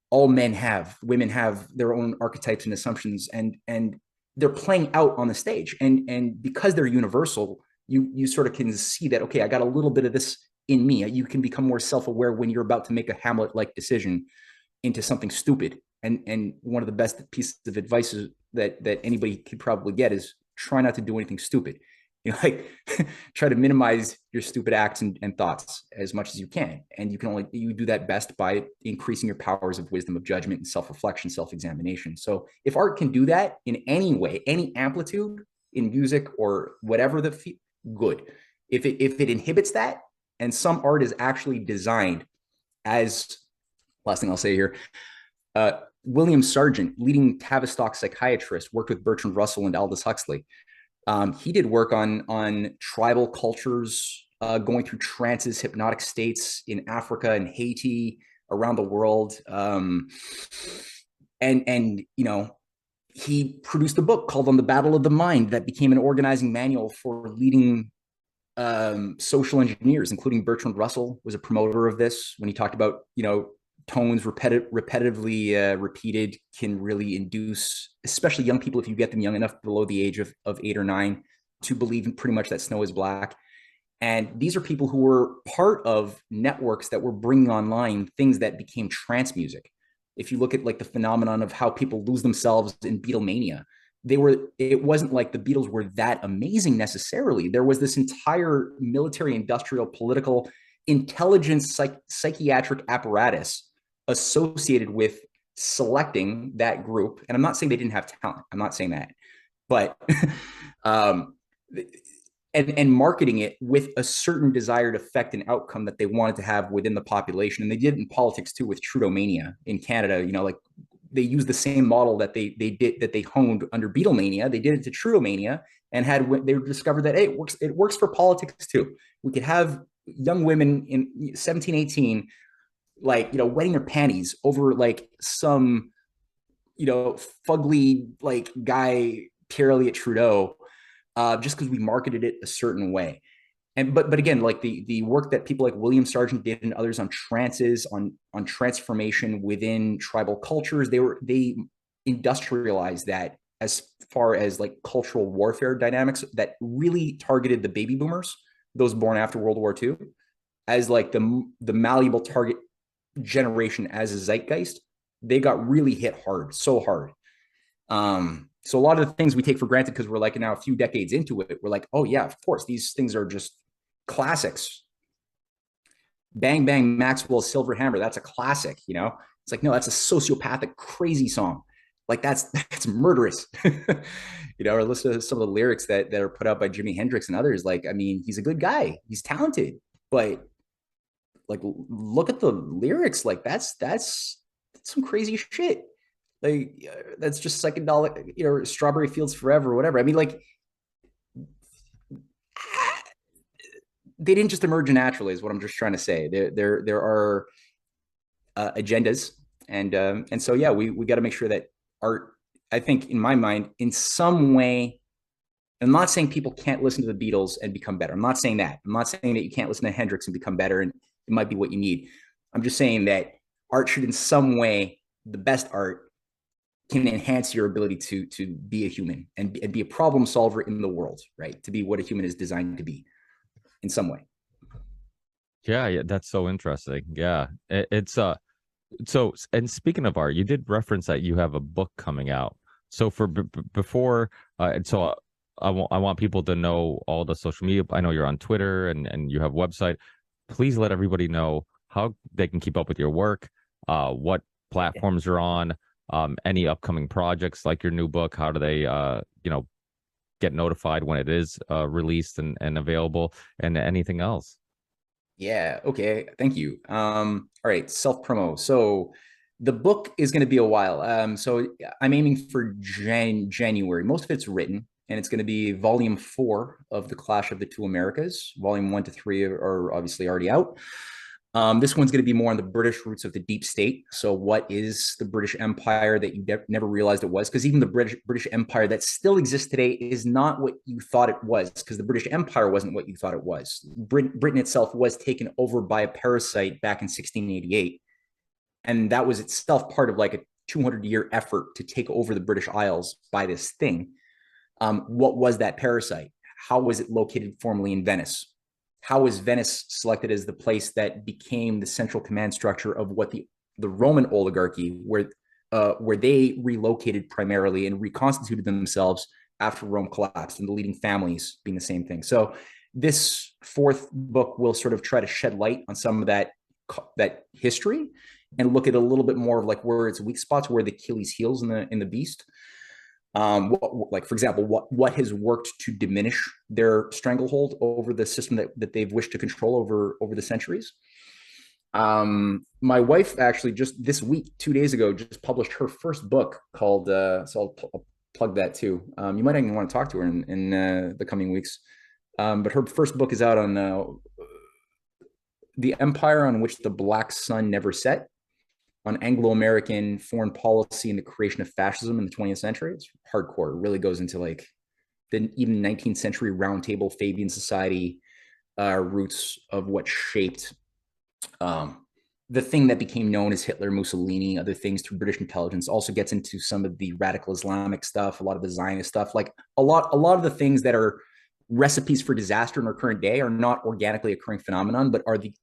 all men have. Women have their own archetypes and assumptions, and they're playing out on the stage. And because they're universal, you sort of can see that, okay, I got a little bit of this in me. You can become more self-aware when you're about to make a Hamlet-like decision into something stupid. And one of the best pieces of advice that anybody could probably get is try not to do anything stupid. Like try to minimize your stupid acts and thoughts as much as you can. And you do that best by increasing your powers of wisdom, of judgment, and self-reflection, self-examination. So if art can do that in any way, any amplitude in music or whatever, good. If it inhibits that, and some art is actually designed as, last thing I'll say here, William Sargent, leading Tavistock psychiatrist, worked with Bertrand Russell and Aldous Huxley. He did work on tribal cultures, going through trances, hypnotic states in Africa and Haiti, around the world. And he produced a book called On the Battle of the Mind that became an organizing manual for leading social engineers, including Bertrand Russell was a promoter of this when he talked about, tones repetitively repeated can really induce, especially young people, if you get them young enough below the age of 8 or 9, to believe in pretty much that snow is black. And these are people who were part of networks that were bringing online things that became trance music. If you look at like the phenomenon of how people lose themselves in Beatlemania, it wasn't like the Beatles were that amazing necessarily. There was this entire military, industrial, political, intelligence, psychiatric apparatus associated with selecting that group. And I'm not saying they didn't have talent. I'm not saying that, but and marketing it with a certain desired effect and outcome that they wanted to have within the population. And they did it in politics too, with Trudeau mania in Canada. Like they used the same model that they honed under Beatlemania. They did it to Trudeau mania, and they discovered that, hey, it works for politics too. We could have young women in 17, 18, like, wetting their panties over like some, fugly like guy, Pierre Elliott Trudeau, just because we marketed it a certain way. And but again, like the work that people like William Sargent did and others on trances, on transformation within tribal cultures, they industrialized that as far as like cultural warfare dynamics that really targeted the baby boomers, those born after World War II, as like the malleable target generation as a zeitgeist. They got really hit hard, so hard. So a lot of the things we take for granted because we're like now a few decades into it, we're like, oh yeah, of course, these things are just classics. Bang Bang Maxwell's Silver Hammer, that's a classic. It's like, no, that's a sociopathic, crazy song. Like that's murderous. Or listen to some of the lyrics that are put out by Jimi Hendrix and others. Like, I mean, he's a good guy, he's talented, but like, look at the lyrics. Like that's some crazy shit. Like that's just psychedelic, Strawberry Fields Forever, whatever. I mean, like they didn't just emerge naturally, is what I'm just trying to say. There are agendas, and so yeah, we got to make sure that art, I think, in my mind, in some way. I'm not saying people can't listen to the Beatles and become better. I'm not saying that. I'm not saying that you can't listen to Hendrix and become better, and it might be what you need. I'm just saying that art should, in some way, the best art can enhance your ability to be a human and be a problem solver in the world, right? To be what a human is designed to be in some way. Yeah, that's so interesting. Yeah, it's so, and speaking of art, you did reference that you have a book coming out. So for before, and so I want people to know all the social media. I know you're on Twitter and you have a website. Please let everybody know how they can keep up with your work, what platforms you're on, any upcoming projects like your new book. How do they, get notified when it is released and available, and anything else? Yeah. Okay. Thank you. All right. Self promo. So the book is going to be a while. So I'm aiming for January. Most of it's written, and it's going to be volume 4 of The Clash of the Two Americas. Volume 1 to 3 are obviously already out. This one's going to be more on the British roots of the deep state. So, what is the British Empire that you never realized it was? Because even the British Empire that still exists today is not what you thought it was. Because the British Empire wasn't what you thought it was. Britain itself was taken over by a parasite back in 1688, and that was itself part of like a 200-year effort to take over the British Isles by this thing. What was that parasite? How was it located formerly in Venice? How was Venice selected as the place that became the central command structure of what the Roman oligarchy, where they relocated primarily and reconstituted themselves after Rome collapsed, and the leading families being the same thing. So this fourth book will sort of try to shed light on some of that history and look at a little bit more of like where its weak spots, where the Achilles heels in the beast. Like for example, what has worked to diminish their stranglehold over the system that they've wished to control over the centuries. My wife actually just this week, 2 days ago, just published her first book called so I'll plug that too. You might even want to talk to her in the coming weeks. But her first book is out on the empire on which the black sun never set, on Anglo-American foreign policy and the creation of fascism in the 20th century. It's hardcore. It really goes into like the even 19th century roundtable Fabian society roots of what shaped the thing that became known as Hitler, Mussolini, other things through British intelligence. Also gets into some of the radical Islamic stuff, a lot of the Zionist stuff, like a lot of the things that are recipes for disaster in our current day are not organically occurring phenomenon, but are the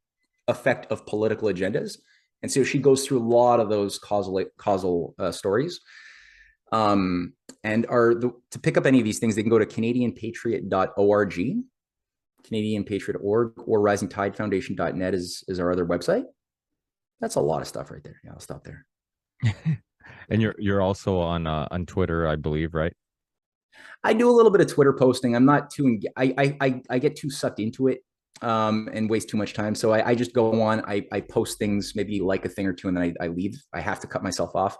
effect of political agendas. And so she goes through a lot of those causal stories. To pick up any of these things, they can go to canadianpatriot.org, canadianpatriot.org, or risingtidefoundation.net is our other website. That's a lot of stuff right there. Yeah, I'll stop there. And you're also on Twitter, I believe, right? I do a little bit of Twitter posting. I'm not too I get too sucked into it and waste too much time. So I just go on, I post things, maybe like a thing or two, and then I leave. I have to cut myself off.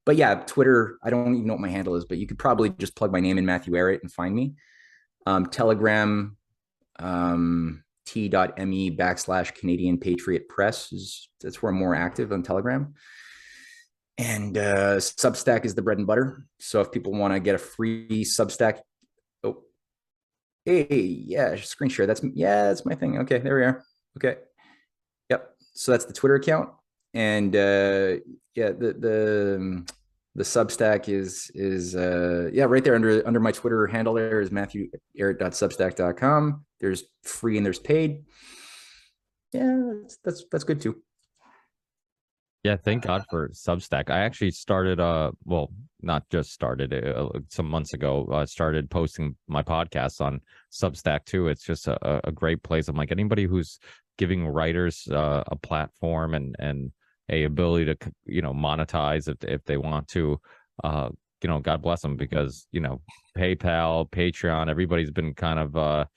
But yeah, Twitter, I don't even know what my handle is, but you could probably just plug my name in, Matthew Ehret, and find me. Telegram, t.me/Canadian Patriot Press that's where I'm more active on Telegram. And Substack is the bread and butter. So if people want to get a free Substack, oh, hey, yeah, screen share. That's my thing. Okay, there we are. Okay, yep. So that's the Twitter account, and yeah, the Substack is yeah, right there under my Twitter handle. There is MatthewEhret.substack.com. There's free and there's paid. Yeah, that's good too. Yeah, thank God for Substack. I actually started, well, not just started some months ago, started posting my podcasts on Substack too. It's just a great place. I'm like, anybody who's giving writers a platform and a ability to, monetize if they want to, God bless them, because, PayPal, Patreon, everybody's been kind of,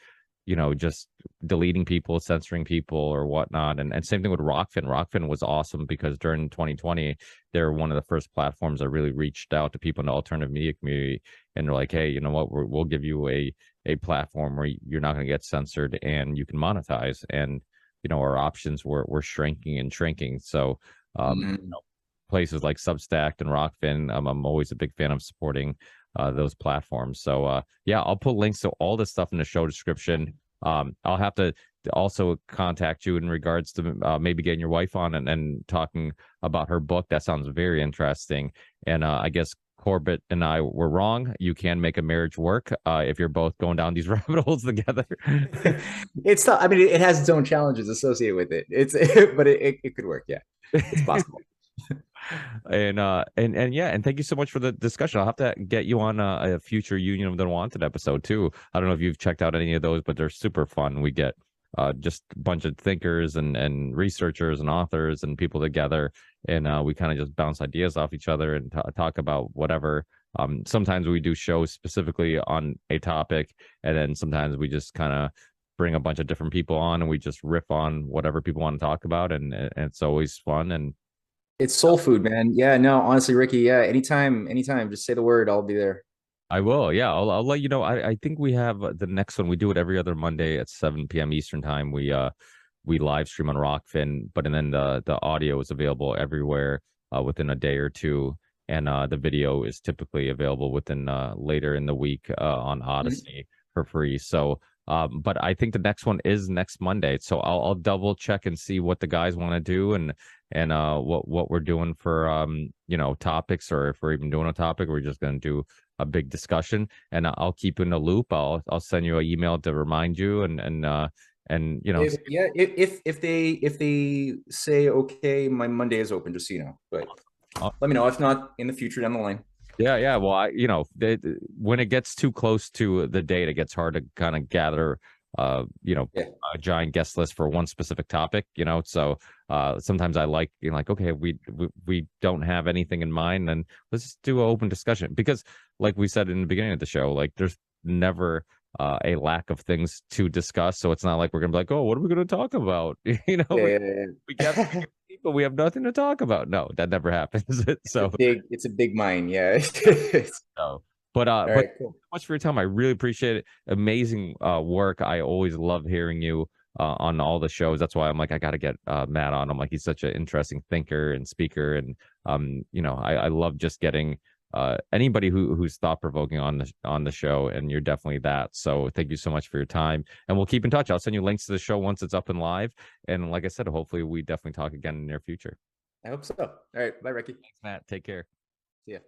just deleting people, censoring people or whatnot. And same thing with Rockfin. Rockfin was awesome because during 2020, they're one of the first platforms that really reached out to people in the alternative media community. And they're like, hey, you know what, we'll give you a platform where you're not going to get censored and you can monetize. And, our options were shrinking and shrinking. So, places like Substack and Rockfin, I'm always a big fan of supporting those platforms. So yeah, I'll put links to all this stuff in the show description. I'll have to also contact you in regards to maybe getting your wife on and talking about her book. That sounds very interesting. And I guess Corbett and I were wrong. You can make a marriage work if you're both going down these rabbit holes together. It's tough. I mean, it has its own challenges associated with it. But it could work. Yeah, it's possible. And yeah, and thank you so much for the discussion. I'll have to get you on a future Union of the Wanted episode too. I don't know if you've checked out any of those, but they're super fun. We get just a bunch of thinkers and researchers and authors and people together, and we kind of just bounce ideas off each other and talk about whatever. Sometimes we do shows specifically on a topic, and then sometimes we just kind of bring a bunch of different people on and we just riff on whatever people want to talk about, and it's always fun. And it's soul food, man. Yeah, no, honestly, Ricky, yeah, anytime, just say the word, I'll be there. I will. Yeah, I'll let you know. I think we have the next one. We do it every other Monday at 7 p.m. Eastern time. we live stream on Rockfin, but and then the audio is available everywhere within a day or two, and the video is typically available within later in the week on Odyssey for free. So, but I think the next one is next Monday, so I'll double check and see what the guys want to do, and what we're doing for topics, or if we're even doing a topic. We're just going to do a big discussion, and I'll keep you in the loop. I'll send you an email to remind you, and If they say okay, my Monday is open, just so you know. But let me know if not in the future down the line. Yeah. Well, when it gets too close to the date, it gets hard to kind of gather, a giant guest list for one specific topic. So sometimes I like okay, we don't have anything in mind, then let's just do an open discussion, because like we said in the beginning of the show, like there's never a lack of things to discuss. So it's not like we're gonna be like, oh, what are we gonna talk about? We get people, we have nothing to talk about. No, that never happens. So It's a big mind, yeah. so, All but right, thank cool. you so much for your time. I really appreciate it. Amazing work. I always love hearing you on all the shows. That's why I'm like, I got to get Matt on. I'm like, he's such an interesting thinker and speaker, and I love just getting anybody who's thought provoking on the show, and you're definitely that. So thank you so much for your time, and we'll keep in touch. I'll send you links to the show once it's up and live, and like I said, hopefully we definitely talk again in the near future. I hope so. All right, bye, Ricky. Thanks, Matt. Take care. See ya.